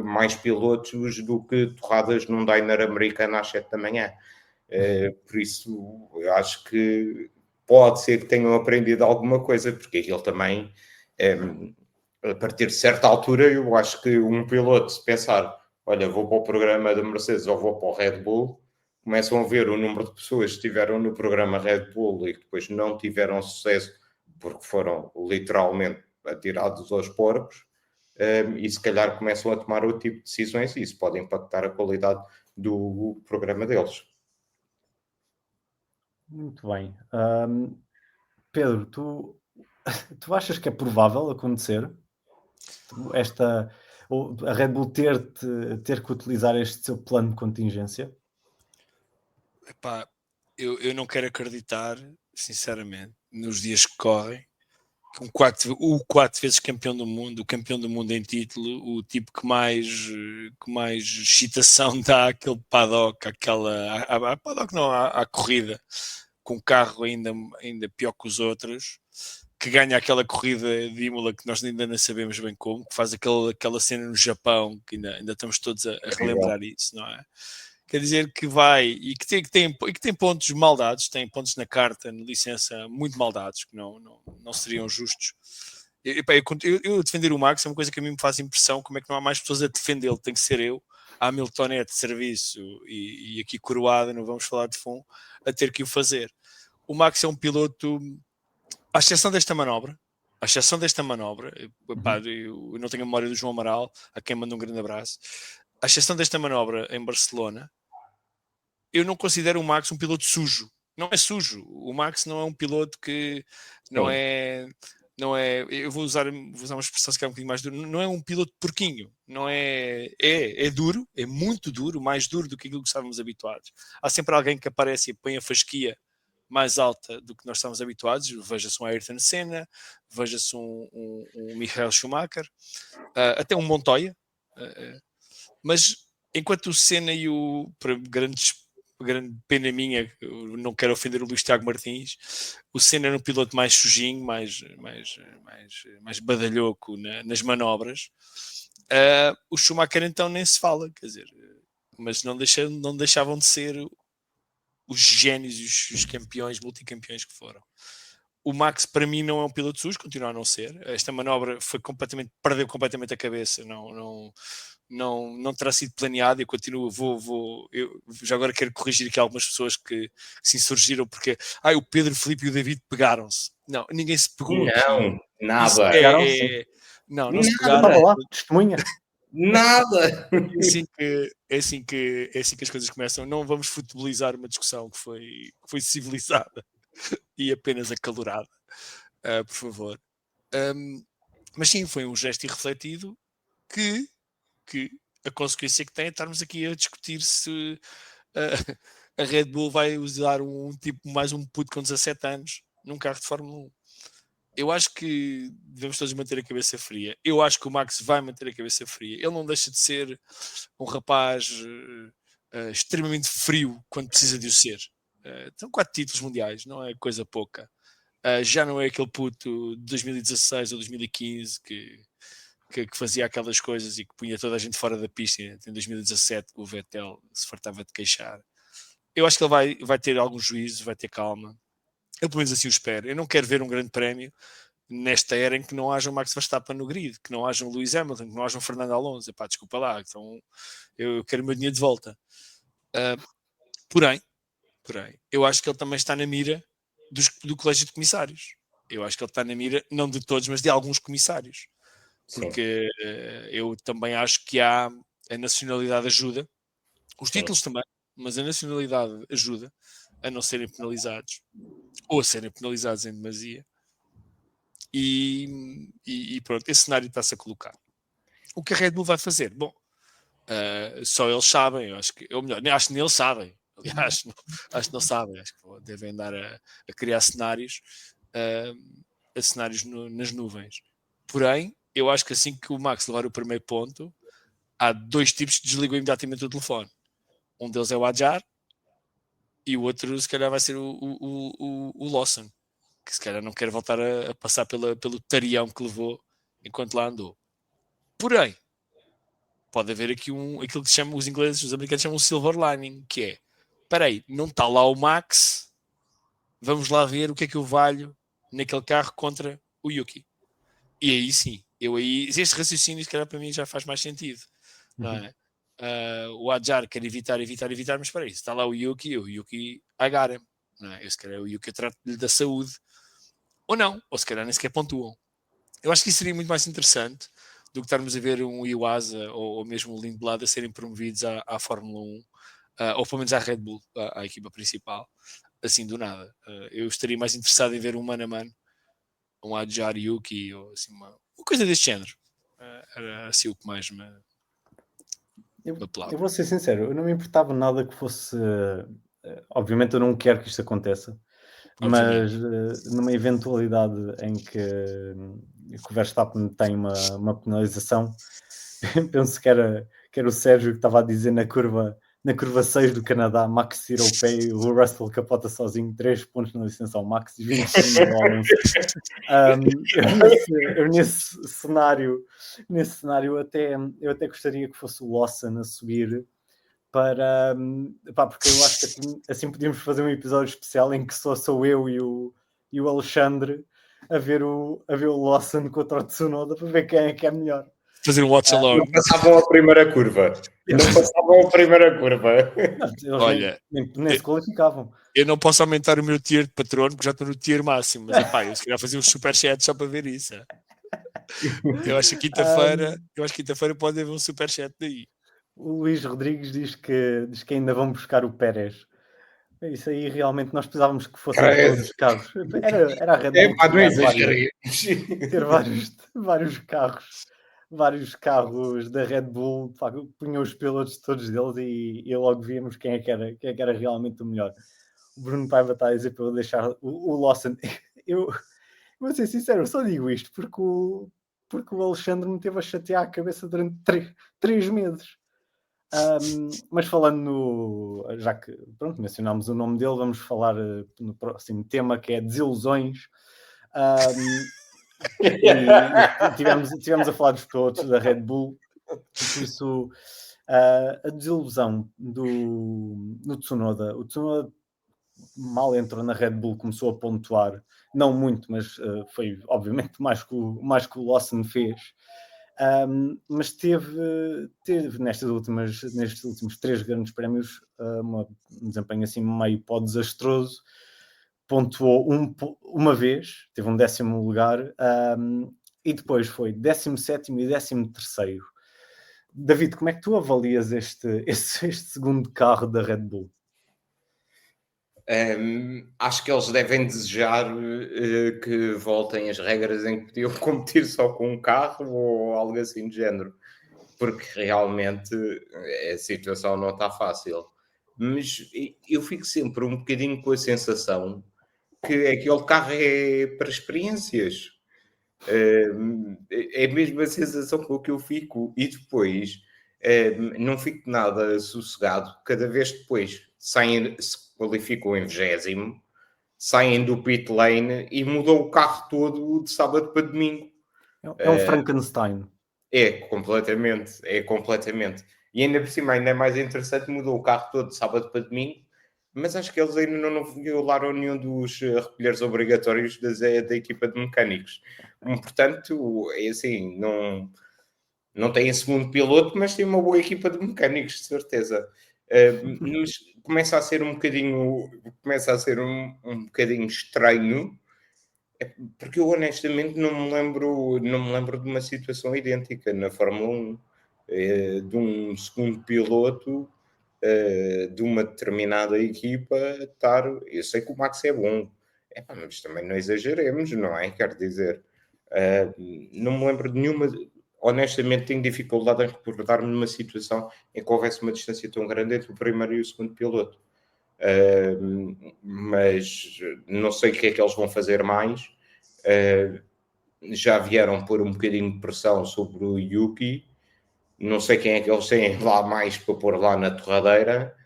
mais pilotos do que torradas num diner americano às 7 da manhã. Por isso, eu acho que pode ser que tenham aprendido alguma coisa, porque aquilo também, a partir de certa altura, eu acho que um piloto, se pensar, olha, vou para o programa da Mercedes ou vou para o Red Bull, começam a ver o número de pessoas que estiveram no programa Red Bull e que depois não tiveram sucesso porque foram literalmente atirados aos porcos, e se calhar começam a tomar outro tipo de decisões e isso pode impactar a qualidade do programa deles. Muito bem. Pedro, tu achas que é provável acontecer a Red Bull ter que utilizar este seu plano de contingência? Epá, eu não quero acreditar, sinceramente, nos dias que correm, que o 4 vezes campeão do mundo, o campeão do mundo em título, o tipo que mais excitação dá àquele paddock, paddock não, à corrida, com o carro ainda pior que os outros, que ganha aquela corrida de Imola que nós ainda não sabemos bem como, que faz aquela cena no Japão, que ainda estamos todos a relembrar isso, não é? Quer dizer que vai e que tem pontos mal dados, tem pontos na carta, na licença, muito mal dados, que não seriam justos. Eu defender o Max é uma coisa que a mim me faz impressão, como é que não há mais pessoas a defendê-lo, tem que ser eu, a Hamilton é de serviço e aqui coroada, não vamos falar de fundo, a ter que o fazer. O Max é um piloto, à exceção desta manobra, eu não tenho a memória do João Amaral, a quem manda um grande abraço, à exceção desta manobra em Barcelona, eu não considero o Max um piloto sujo. Não é sujo. O Max não é um piloto que não é. Eu vou usar uma expressão que é um bocadinho mais dura. Não é um piloto porquinho. Não é. É duro, é muito duro, mais duro do que aquilo que estávamos habituados. Há sempre alguém que aparece e põe a fasquia mais alta do que nós estamos habituados. Veja-se um Ayrton Senna, veja-se um Michael Schumacher, até um Montoya. Mas enquanto o Senna e grande pena minha, eu não quero ofender o Luís Tiago Martins, o Senna era um piloto mais sujinho, mais badalhoco nas manobras. O Schumacher então nem se fala, quer dizer, mas não deixavam de ser os génios e os campeões, multicampeões que foram. O Max para mim não é um piloto sujo, continua a não ser. Esta manobra perdeu completamente a cabeça, não terá sido planeado. Eu continuo, eu já agora quero corrigir aqui algumas pessoas que se insurgiram porque o Pedro, Filipe e o David pegaram-se. Não, ninguém se pegou. Não, nada. Não se pegaram. Estava lá, testemunha. Nada. É assim que as coisas começam. Não vamos futebolizar uma discussão que foi civilizada e apenas acalorada, por favor. Mas sim, foi um gesto irrefletido que a consequência que tem é estarmos aqui a discutir se a Red Bull vai usar mais um puto com 17 anos num carro de Fórmula 1. Eu acho que devemos todos manter a cabeça fria. Eu acho que o Max vai manter a cabeça fria. Ele não deixa de ser um rapaz extremamente frio quando precisa de o ser. São 4 títulos mundiais, não é coisa pouca. Já não é aquele puto de 2016 ou 2015 que fazia aquelas coisas e que punha toda a gente fora da pista. Em 2017 o Vettel se fartava de queixar. Eu acho que ele vai ter algum juízo, vai ter calma. Eu pelo menos assim o espero. Eu não quero ver um grande prémio nesta era em que não haja um Max Verstappen no grid, que não haja um Lewis Hamilton, que não haja um Fernando Alonso. Epá, desculpa lá, então eu quero o meu dinheiro de volta. Porém, eu acho que ele também está na mira do colégio de comissários. Eu acho que ele está na mira, não de todos, mas de alguns comissários. Porque eu também acho que a nacionalidade ajuda, os títulos também, mas a nacionalidade ajuda a não serem penalizados ou a serem penalizados em demasia. E pronto, esse cenário está-se a colocar. O que a Red Bull vai fazer? Bom, só eles sabem, acho que nem eles sabem. Aliás, acho que não sabem, acho que devem andar a criar cenários, cenários nas nuvens. Porém, eu acho que assim que o Max levar o primeiro ponto, há 2 tipos que desligam imediatamente o telefone. Um deles é o Adjar e o outro, se calhar, vai ser o Lawson, que se calhar não quer voltar a passar pelo tarião que levou enquanto lá andou. Porém, pode haver aqui aquilo que os ingleses, os americanos chamam de silver lining, que é, espera aí, não está lá o Max, vamos lá ver o que é que eu valho naquele carro contra o Yuki. E aí sim, este raciocínio, se calhar para mim já faz mais sentido. Não é? O Adjar quer evitar, mas espera aí, se está lá o Yuki I got him. Não é? Eu se calhar o Yuki eu trato-lhe da saúde. Ou não, ou se calhar nem sequer pontuam. Eu acho que isso seria muito mais interessante do que estarmos a ver um Iwasa ou mesmo o Lindblad a serem promovidos à Fórmula 1, ou pelo menos à Red Bull, à equipa principal, assim do nada. Eu estaria mais interessado em ver um mano a mano, um Adjar Yuki, ou assim, uma coisa deste género. Era assim o que mais me Eu vou ser sincero, eu não me importava nada que fosse. Obviamente, eu não quero que isto aconteça, mas numa eventualidade em que o Verstappen tem uma penalização, penso que era o Sérgio que estava a dizer na curva 6 do Canadá, Max tira o pé e o Russell capota sozinho, 3 pontos na licença ao Max e 25 ao Alonso. Eu nesse cenário eu até gostaria que fosse o Lawson a subir para porque eu acho que assim podíamos fazer um episódio especial em que só sou eu e o Alexandre a ver o Lawson contra o Tsunoda para ver quem é que é melhor. Fazer um watch along. Não passavam a primeira curva. Olha, nem se qualificavam. Eu não posso aumentar o meu tier de patrono porque já estou no tier máximo, mas eu se calhar fazer um superchat só para ver isso. Eu acho que quinta-feira pode haver um superchat daí. O Luís Rodrigues diz que ainda vão buscar o Pérez. Isso aí realmente nós precisávamos que fossem todos os carros. Era a Red Bull ter vários carros da Red Bull, punham os pilotos todos deles e logo víamos quem é que era realmente o melhor. O Bruno Paiva está a dizer para eu deixar o Lawson. Eu vou ser sincero, eu só digo isto porque o Alexandre me teve a chatear a cabeça durante 3 meses. Mas falando já que mencionámos o nome dele, vamos falar no próximo tema, que é desilusões. E tivemos a falar dos pilotos da Red Bull, por isso a desilusão do Tsunoda. O Tsunoda mal entrou na Red Bull, começou a pontuar, não muito, mas foi obviamente mais que o Lawson fez. Mas teve nestes últimos 3 grandes prémios um desempenho assim meio pó desastroso. Pontuou uma vez, teve um 10º lugar, e depois foi 17º e 13º. David, como é que tu avalias este segundo carro da Red Bull? Acho que eles devem desejar que voltem as regras em que podiam competir só com um carro ou algo assim do género, porque realmente a situação não está fácil. Mas eu fico sempre um bocadinho com a sensação que aquele carro é para experiências. É mesmo a sensação com que eu fico, e depois não fico nada sossegado cada vez depois se qualificou em 20º, saem do pit lane e mudou o carro todo de sábado para domingo. É um Frankenstein. É completamente. E ainda por cima, ainda é mais interessante, mudou o carro todo de sábado para domingo, mas acho que eles ainda não violaram nenhum dos recolheres obrigatórios da equipa de mecânicos. Portanto, é assim, não tem segundo piloto, mas tem uma boa equipa de mecânicos, de certeza. Mas começa a ser um bocadinho estranho, porque eu honestamente não me lembro de uma situação idêntica na Fórmula 1, de um segundo piloto de uma determinada equipa estar. Eu sei que o Max é bom, mas também não exageremos, não é? Quero dizer, não me lembro de nenhuma. Honestamente, tenho dificuldade em recordar-me numa situação em que houvesse uma distância tão grande entre o primeiro e o segundo piloto. Mas não sei o que é que eles vão fazer mais. Já vieram pôr um bocadinho de pressão sobre o Yuki. Não sei quem é que eles têm lá mais para pôr lá na torradeira,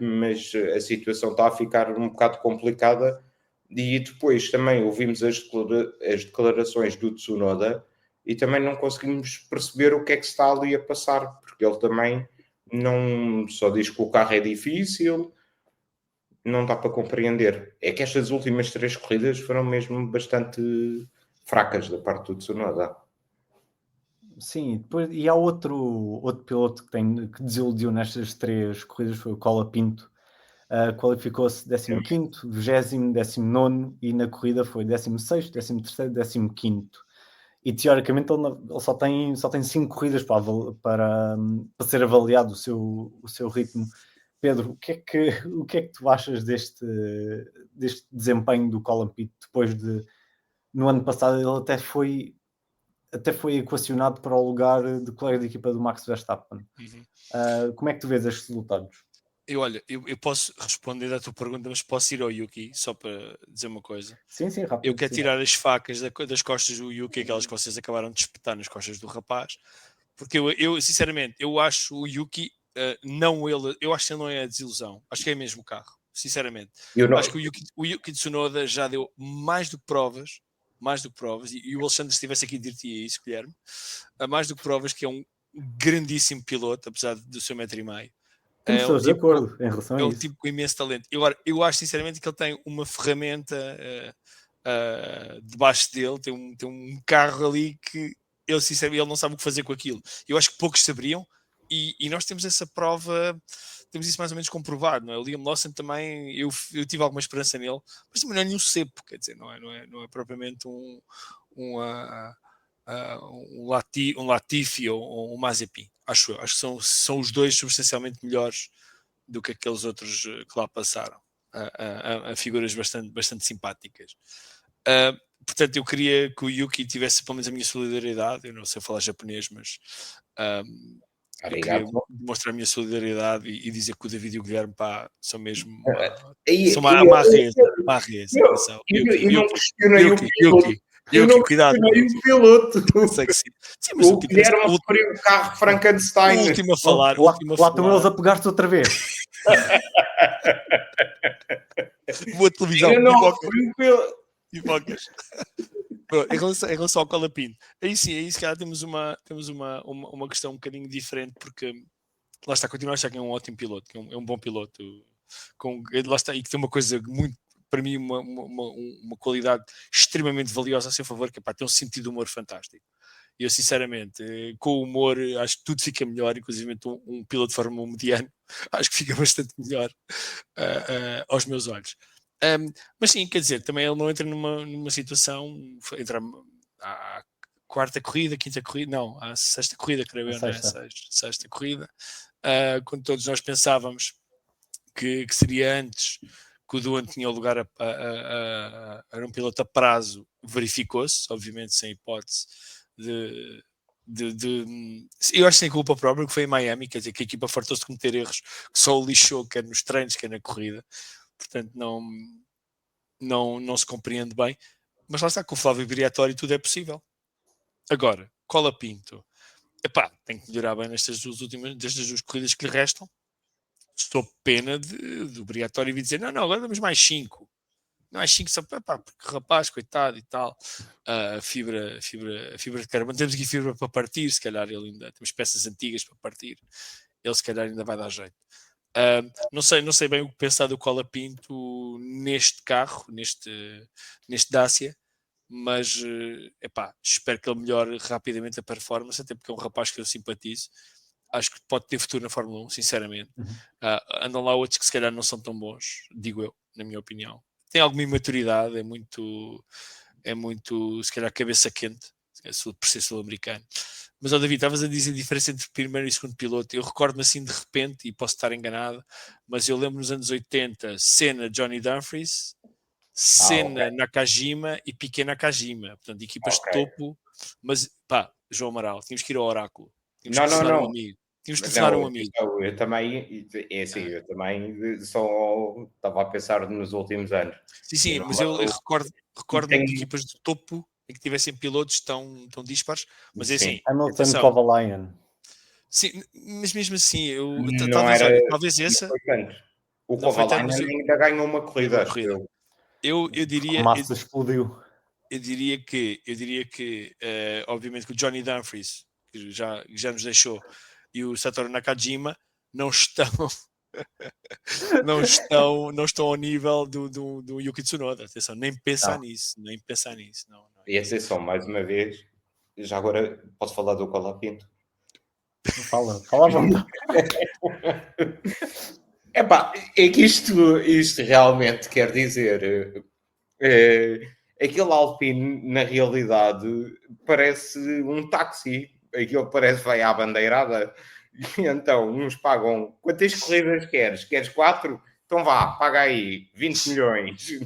mas a situação está a ficar um bocado complicada. E depois também ouvimos as declarações do Tsunoda, e também não conseguimos perceber o que é que se está ali a passar, porque ele também não só diz que o carro é difícil, não dá para compreender. É que estas últimas 3 corridas foram mesmo bastante fracas da parte do Tsunoda. Sim, depois, e há outro piloto que desiludiu nestas 3 corridas, foi o Colapinto. Qualificou-se 15º, 20º, 19º e na corrida foi 16º, 13º, 15º. E teoricamente ele só tem 5 corridas para ser avaliado o seu ritmo. Pedro, o que é que tu achas deste desempenho do Colapinto depois de, no ano passado, ele até foi equacionado para o lugar de colega de equipa do Max Verstappen. Como é que tu vês estes resultados? Eu posso responder à tua pergunta, mas posso ir ao Yuki, só para dizer uma coisa. Sim, rápido. Eu quero tirar as facas das costas do Yuki, aquelas que vocês acabaram de espetar nas costas do rapaz, porque eu sinceramente, eu acho o Yuki, eu acho que ele não é a desilusão, acho que é mesmo o carro, sinceramente. Acho que o Yuki Tsunoda já deu mais do que provas, e o Alexandre, se estivesse aqui, diria isso, Guilherme, mais do que provas que é um grandíssimo piloto, apesar do seu 1,5 metro. Estamos de acordo em relação a isso. É um tipo com imenso talento. Agora, eu acho sinceramente que ele tem uma ferramenta debaixo dele, tem um carro ali que ele sinceramente ele não sabe o que fazer com aquilo. Eu acho que poucos saberiam e nós temos essa prova, temos isso mais ou menos comprovado, não é? O Liam Lawson também, eu tive alguma esperança nele, mas também não é nenhum cepo, quer dizer, não é propriamente um Latifi ou um Mazepin, acho que são os dois substancialmente melhores do que aqueles outros que lá passaram, a figuras bastante simpáticas. Portanto, eu queria que o Yuki tivesse pelo menos a minha solidariedade. Eu não sei falar japonês, mas eu queria demonstrar a minha solidariedade e dizer que o David e o Guilherme são mesmo são uma reza. Eu não questionei o piloto. Eu não cuidado. O piloto. Sei que sim. Mas o Guilherme referiu o carro Frankenstein. O último a falar. Lá estão eles a pegar-te outra vez. Boa televisão. Eu não referi o piloto. Pipocas. Em relação ao Colapinto, aí se calhar temos uma questão um bocadinho diferente, porque lá está, continua a achar que é um ótimo piloto, que é um bom piloto, lá está, e que tem uma coisa muito, para mim, uma qualidade extremamente valiosa a seu favor, que é ter um sentido de humor fantástico. E eu, sinceramente, com o humor, acho que tudo fica melhor, inclusive um piloto de Fórmula 1 mediano, acho que fica bastante melhor aos meus olhos. Mas sim, quer dizer, também ele não entra numa situação, entra à quarta corrida, quinta corrida, não, à sexta corrida, creio eu, sexta corrida, quando todos nós pensávamos que seria antes que o Duan tinha lugar a um piloto a prazo, verificou-se, obviamente sem hipótese eu acho que sem culpa própria, que foi em Miami, quer dizer que a equipa fartou-se de cometer erros que só o lixou, quer nos treinos, quer na corrida. Portanto, não se compreende bem. Mas lá está, com o Flávio Briatore tudo é possível. Agora, Colapinto, tem que melhorar bem destas duas corridas que lhe restam. Estou pena do Briatore vir dizer, não, agora damos mais 5. Mais 5 só porque rapaz, coitado e tal. A fibra de carbono. Temos aqui fibra para partir, se calhar ele ainda temos peças antigas para partir. Ele se calhar ainda vai dar jeito. Não sei bem o que pensar do Colapinto neste carro, neste Dacia, mas espero que ele melhore rapidamente a performance, até porque é um rapaz que eu simpatizo. Acho que pode ter futuro na Fórmula 1, sinceramente. Andam lá outros que se calhar não são tão bons, digo eu, na minha opinião. Tem alguma imaturidade, é muito, se calhar, cabeça quente, por ser sul-americano. Mas, David, estavas a dizer a diferença entre primeiro e segundo piloto. Eu recordo-me assim de repente, e posso estar enganado, mas eu lembro nos anos 80, Senna, Johnny Dumfries, Senna, Nakajima e Piquet Nakajima. Portanto, equipas de topo. Mas, João Amaral, tínhamos que ir ao oráculo. Tínhamos que telefonar um amigo. Tínhamos que telefonar um amigo. Eu também, eu também só estava a pensar nos últimos anos. Sim, mas eu recordo-me de equipas de topo em que tivessem pilotos tão dispares, mas é assim. Hamilton, Kovalainen. Sim, mas mesmo assim, talvez essa. O Kovalainen ainda ganhou uma corrida. Eu diria. A massa explodiu. eu diria que obviamente que o Johnny Dumfries, que já nos deixou, e o Satoru Nakajima não estão não estão ao nível do Yuki Tsunoda. Atenção, nem pensar nisso. Não E atenção, mais uma vez, já agora posso falar do Colapinto? Fala à vontade. Epá, é que isto realmente quer dizer... aquele Alpine, na realidade, parece um táxi. Aquilo parece vai à bandeirada. E então, uns pagam... Quantas corridas queres? Queres 4? Então vá, paga aí 20 milhões.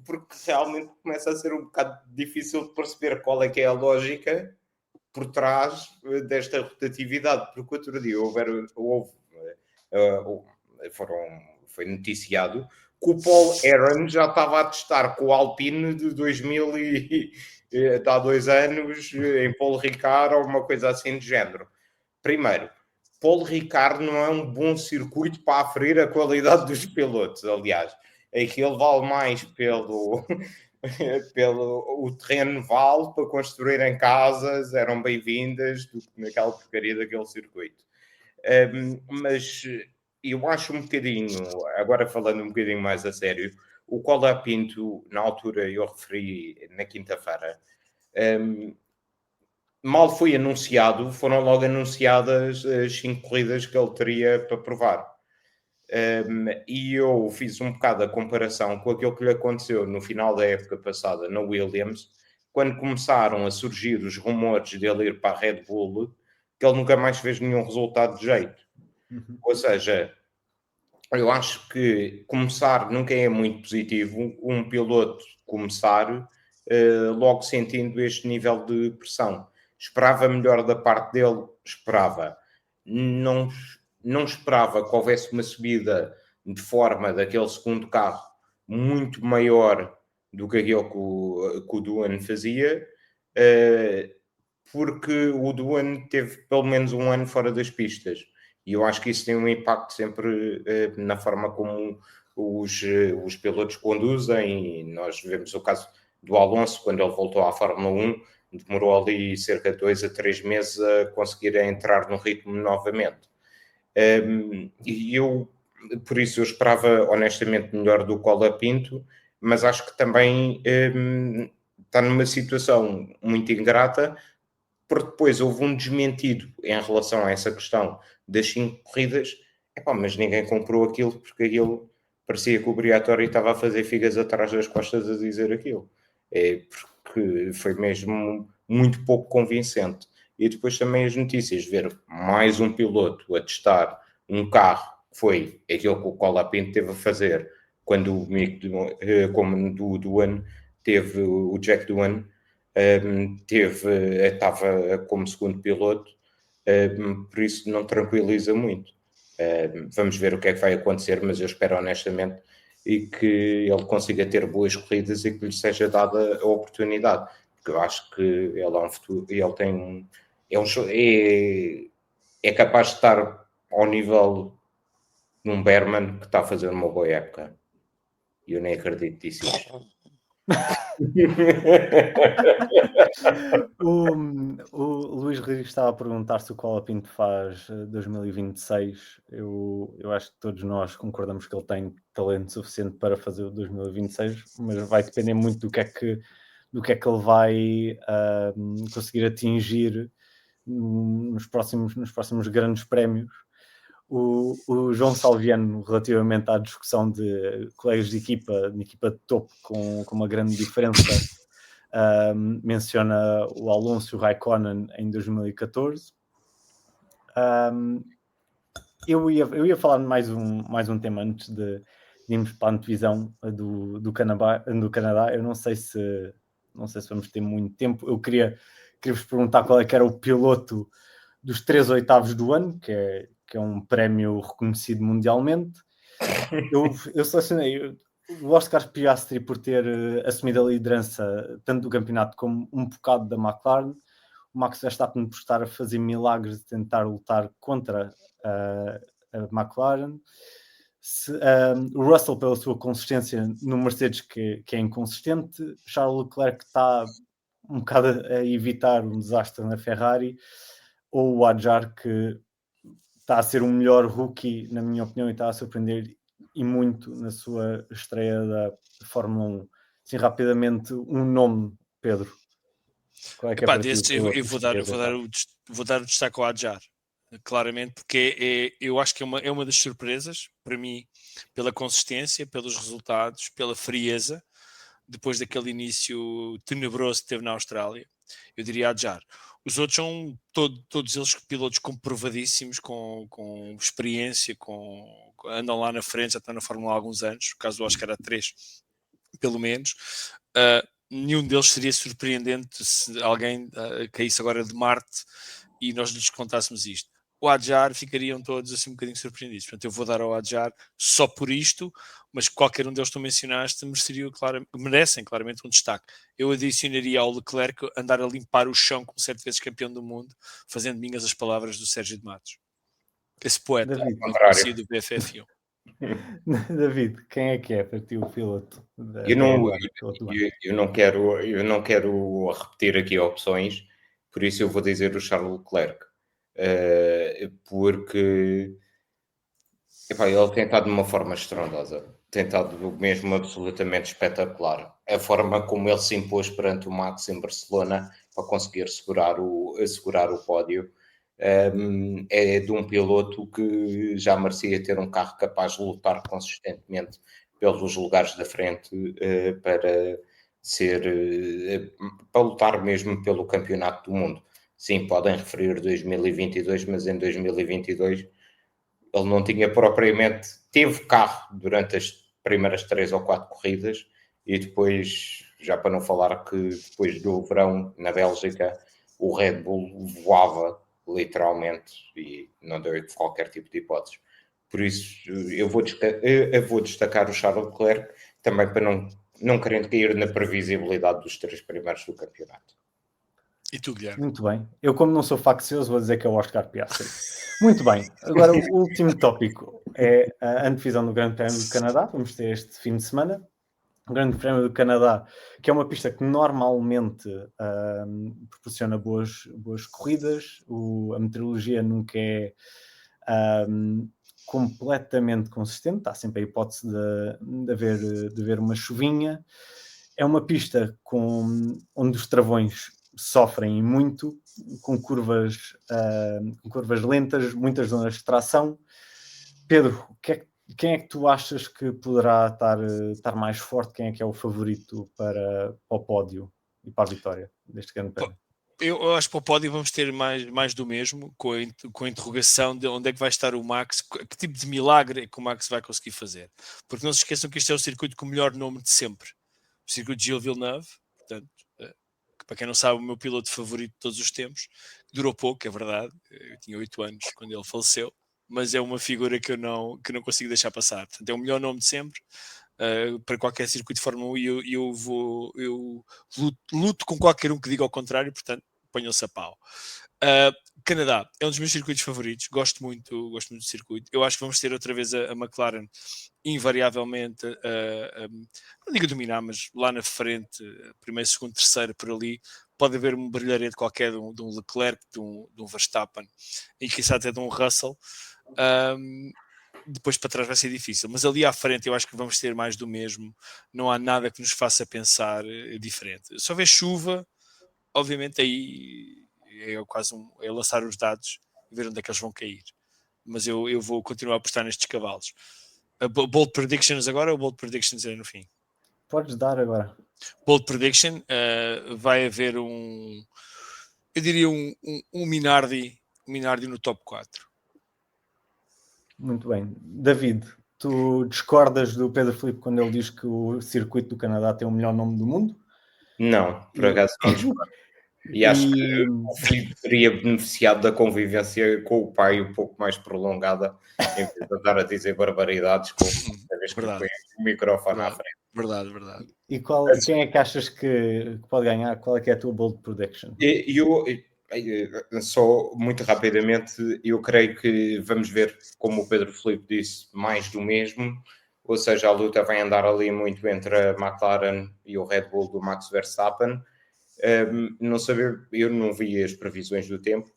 Porque realmente começa a ser um bocado difícil de perceber qual é que é a lógica por trás desta rotatividade. Porque outro dia foi noticiado que o Paul Aaron já estava a testar com o Alpine de 2000 e há 2 anos em Paul Ricard ou uma coisa assim de género. Primeiro, Paul Ricard não é um bom circuito para aferir a qualidade dos pilotos. Aliás, aquilo vale mais pelo o terreno vale para construírem casas, eram bem-vindas do que naquela porcaria daquele circuito. Mas eu acho um bocadinho, agora falando um bocadinho mais a sério, o Colapinto, na altura eu referi na quinta-feira, mal foi anunciado, foram logo anunciadas as 5 corridas que ele teria para provar. E eu fiz um bocado a comparação com aquilo que lhe aconteceu no final da época passada na Williams, quando começaram a surgir os rumores dele ir para a Red Bull, que ele nunca mais fez nenhum resultado de jeito. Ou seja, eu acho que começar nunca é muito positivo, um piloto começar logo sentindo este nível de pressão. Esperava melhor da parte dele? Esperava. Não esperava que houvesse uma subida de forma daquele segundo carro muito maior do que aquele que o Doohan fazia, porque o Doohan teve pelo menos um ano fora das pistas. E eu acho que isso tem um impacto sempre na forma como os pilotos conduzem. E nós vemos o caso do Alonso, quando ele voltou à Fórmula 1, demorou ali cerca de 2 a 3 meses a conseguir entrar no ritmo novamente. E eu, por isso, eu esperava honestamente melhor do Colapinto, mas acho que também está numa situação muito ingrata, porque depois houve um desmentido em relação a essa questão das 5 corridas. Mas ninguém comprou aquilo, porque aquilo parecia que o Briatore estava a fazer figas atrás das costas a dizer aquilo. Porque foi mesmo muito pouco convincente. E depois também as notícias, ver mais um piloto a testar um carro, que foi aquilo que o Colapinto teve a fazer quando o como do Doohan teve o Jack Doohan, estava como segundo piloto, por isso não tranquiliza muito. Vamos ver o que é que vai acontecer, mas eu espero honestamente e que ele consiga ter boas corridas e que lhe seja dada a oportunidade, porque eu acho que ele é um futuro, ele tem é capaz de estar ao nível de um Berman que está a fazer uma boa época, e eu nem acredito disso. O Luís Rodrigues estava a perguntar se o Colapinto faz 2026. Eu acho que todos nós concordamos que ele tem talento suficiente para fazer o 2026, mas vai depender muito do que é que ele vai conseguir atingir nos próximos grandes prémios. O João Salviano, relativamente à discussão de colegas de equipa de topo com uma grande diferença, menciona o Alonso e o Raikkonen em 2014. Eu ia falar mais um tema antes de irmos para a antevisão do Canadá. Eu não sei se vamos ter muito tempo. Eu queria vos perguntar qual é que era o piloto dos 3 oitavos do ano, que é um prémio reconhecido mundialmente. Eu selecionei o Oscar Piastri por ter assumido a liderança tanto do campeonato como um bocado da McLaren. O Max Verstappen por estar a fazer milagres de tentar lutar contra a McLaren. O Russell pela sua consistência no Mercedes que é inconsistente, Charles Leclerc está um bocado a evitar um desastre na Ferrari, ou o Adjar que está a ser o melhor rookie, na minha opinião, e está a surpreender e muito na sua estreia da Fórmula 1. Assim, rapidamente, um nome, Pedro. Qual é que é para ti? Eu vou dar o destaque ao Adjar, claramente, porque eu acho que é uma das surpresas, para mim, pela consistência, pelos resultados, pela frieza, depois daquele início tenebroso que teve na Austrália. Eu diria Adjar. Os outros são todos eles pilotos comprovadíssimos, com experiência, andam lá na frente, já estão na Fórmula 1 há alguns anos, no caso do Oscar há 3, pelo menos. Nenhum deles seria surpreendente se alguém caísse agora de Marte e nós lhes contássemos isto. O Adjar ficariam todos assim um bocadinho surpreendidos. Portanto, eu vou dar ao Adjar só por isto, mas qualquer um deles que tu mencionaste merecem claramente um destaque. Eu adicionaria ao Leclerc andar a limpar o chão como 7 vezes campeão do mundo, fazendo minhas as palavras do Sérgio de Matos. Esse poeta, muito conhecido do BFF1. David, quem é que é para ti o piloto? Eu não quero repetir aqui opções, por isso eu vou dizer o Charles Leclerc. Porque ele tem estado de uma forma estrondosa, tem estado mesmo absolutamente espetacular. A forma como ele se impôs perante o Max em Barcelona para conseguir assegurar o pódio é de um piloto que já merecia ter um carro capaz de lutar consistentemente pelos lugares da frente para lutar mesmo pelo campeonato do mundo. Sim, podem referir 2022, mas em 2022 ele não tinha propriamente... Teve carro durante as primeiras 3 ou 4 corridas e depois, já para não falar que depois do verão na Bélgica, o Red Bull voava literalmente e não deu qualquer tipo de hipóteses. Por isso, eu vou destacar o Charles Leclerc também para não querendo cair na previsibilidade dos 3 primeiros do campeonato. E tu, Guilherme? Muito bem. Eu, como não sou faccioso, vou dizer que é o Oscar Piastri. Muito bem. Agora, o último tópico é a antevisão do Grande Prémio do Canadá. Vamos ter este fim de semana. O Grande Prémio do Canadá, que é uma pista que normalmente proporciona boas corridas. A meteorologia nunca é completamente consistente. Há sempre a hipótese de haver uma chuvinha. É uma pista onde os travões sofrem muito, com curvas lentas, muitas zonas de tração. Pedro, quem é que tu achas que poderá estar mais forte? Quem é que é o favorito para o pódio e para a vitória deste Grande Prémio? Eu acho que para o pódio vamos ter mais do mesmo, com a interrogação de onde é que vai estar o Max, que tipo de milagre é que o Max vai conseguir fazer. Porque não se esqueçam que este é o circuito com o melhor nome de sempre. O circuito de Gilles Villeneuve, portanto, para quem não sabe, o meu piloto favorito de todos os tempos, durou pouco, é verdade, eu tinha 8 anos quando ele faleceu, mas é uma figura que eu não consigo deixar passar. Portanto, é o melhor nome de sempre para qualquer circuito de Fórmula 1 e eu luto com qualquer um que diga ao contrário, portanto, ponham-se a pau. Canadá é um dos meus circuitos favoritos, gosto muito do circuito. Eu acho que vamos ter outra vez a McLaren invariavelmente não digo dominar, mas lá na frente, primeiro, segundo, terceiro, por ali, pode haver um brilharete qualquer de um Leclerc, de um Verstappen e quizá até de um Russell. Depois para trás vai ser difícil, mas ali à frente eu acho que vamos ter mais do mesmo, não há nada que nos faça pensar diferente. Se houver chuva, obviamente aí é quase é lançar os dados e ver onde é que eles vão cair, mas eu vou continuar a apostar nestes cavalos. Bold Predictions agora ou Bold Predictions é no fim? Podes dar agora. Bold Prediction, vai haver eu diria um Minardi no top 4. Muito bem. David, tu discordas do Pedro Filipe quando ele diz que o circuito do Canadá tem o melhor nome do mundo? Não, por acaso não discordo. E acho que o Filipe teria beneficiado da convivência com o pai um pouco mais prolongada, em vez de andar a dizer barbaridades com cada vez que põe o microfone à frente. Verdade. E quem é que achas que pode ganhar? Qual é que é a tua bold prediction? Só muito rapidamente, eu creio que vamos ver, como o Pedro Filipe disse, mais do mesmo, ou seja, a luta vai andar ali muito entre a McLaren e o Red Bull do Max Verstappen. Não saber, eu não vi as previsões do tempo,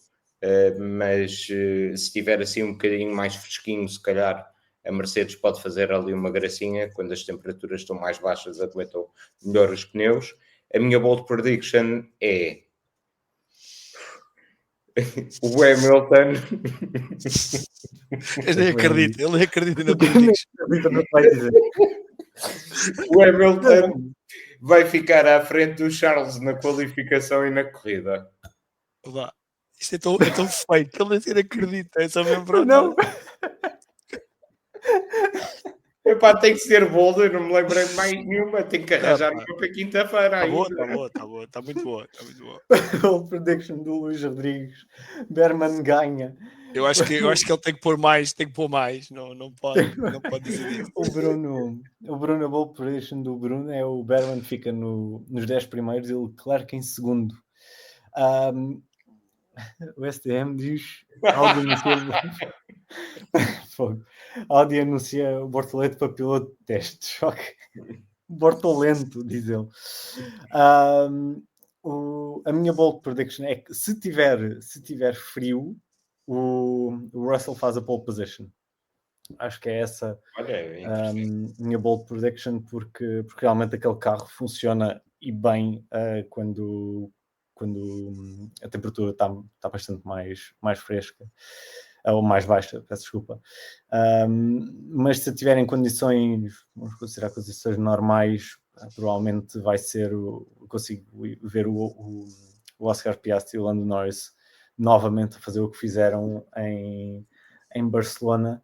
mas se estiver assim um bocadinho mais fresquinho, se calhar a Mercedes pode fazer ali uma gracinha, quando as temperaturas estão mais baixas, aguentam melhor os pneus. A minha bold prediction é o Hamilton. Eu nem acredito, ele nem acredita na prediction. O Hamilton vai ficar à frente do Charles na qualificação e na corrida. Lá. Isto é tão feio que ele nem sequer acredita. É só mesmo para Não. Epá, tem que ser bold, eu não me lembrei de mais nenhuma. Tenho que arranjar uma para quinta-feira. Está boa, está muito boa. O prediction do Luís Rodrigues. Berman ganha. Eu acho que ele tem que pôr mais, não pode dizer isso. O Bruno, a bold prediction do Bruno é o Berman fica nos 10 primeiros e o Leclerc em segundo. O STM diz Audi anuncia o Bortoleto para piloto de teste. Choque. Bortolento, diz ele. A minha bold prediction é que se tiver frio, o Russell faz a pole position. Acho que é essa a minha bold prediction, porque realmente aquele carro funciona e bem quando a temperatura está bastante mais fresca ou mais baixa, peço desculpa. Mas se tiverem condições, vamos considerar condições normais, provavelmente vai ser consigo ver o Oscar Piastri e o Lando Norris novamente a fazer o que fizeram em Barcelona.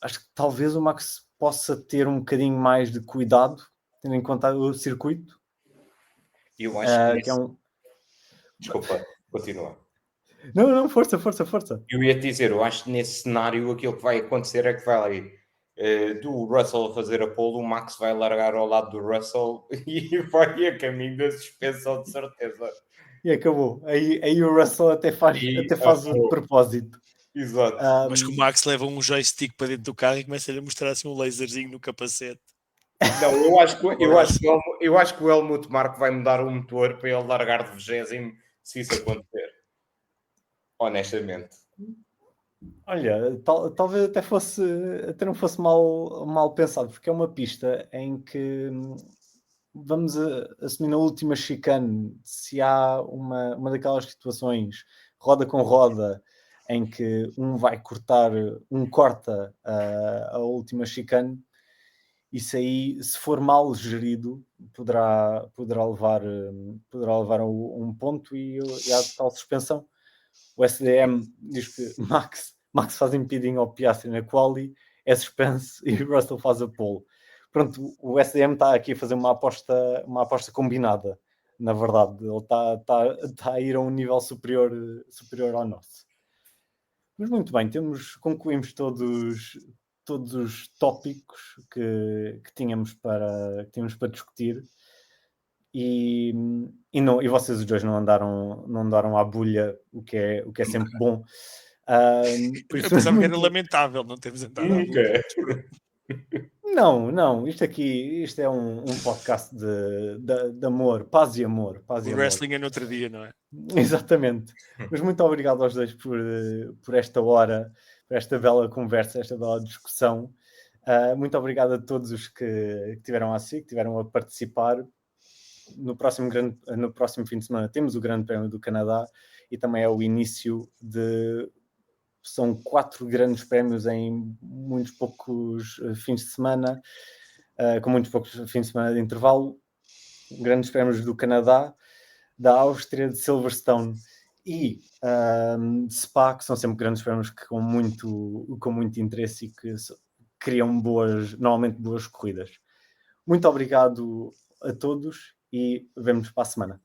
Acho que talvez o Max possa ter um bocadinho mais de cuidado, tendo em conta o circuito. Eu acho que é um... Desculpa, continua. Não, força. Eu ia te dizer, eu acho que nesse cenário aquilo que vai acontecer é que vai do Russell a fazer a pole, o Max vai largar ao lado do Russell e vai a caminho da suspensão, de certeza. E acabou. Aí o Russell até faz de propósito. Exato. Mas que o Max leva um joystick para dentro do carro e começa a mostrar assim um laserzinho no capacete. Não, eu acho que o Helmut Marko vai mudar o motor para ele largar de 20º se isso acontecer. Honestamente. Olha, talvez até não fosse mal pensado, porque é uma pista em que vamos assumir na última chicane, se há uma daquelas situações, roda com roda, em que corta a última chicane, isso aí, se for mal gerido, poderá levar a um ponto e à tal suspensão. O SDM diz que Max faz impeding ao Piastri na quali, é suspenso e o Russell faz a pole. Pronto, o SDM está aqui a fazer uma aposta combinada, na verdade. Ele está a ir a um nível superior ao nosso. Mas muito bem, concluímos todos os tópicos que tínhamos para discutir. E vocês os dois não andaram à bulha, o que é sempre bom. Por isso, eu pensava que era lamentável não termos andado à bulha. Não, isto é um podcast de amor, paz e amor. O wrestling é no outro dia, não é? Exatamente. Mas muito obrigado aos dois por esta hora, por esta bela conversa, esta bela discussão. Muito obrigado a todos os que tiveram que tiveram a participar. No próximo fim de semana temos o Grande Prémio do Canadá e também é o início são 4 grandes prémios em muitos poucos fins de semana, com muitos poucos fins de semana de intervalo. Grandes prémios do Canadá, da Áustria, de Silverstone e de Spa, que são sempre grandes prémios com muito interesse e que criam normalmente boas corridas. Muito obrigado a todos e vemo-nos para a semana.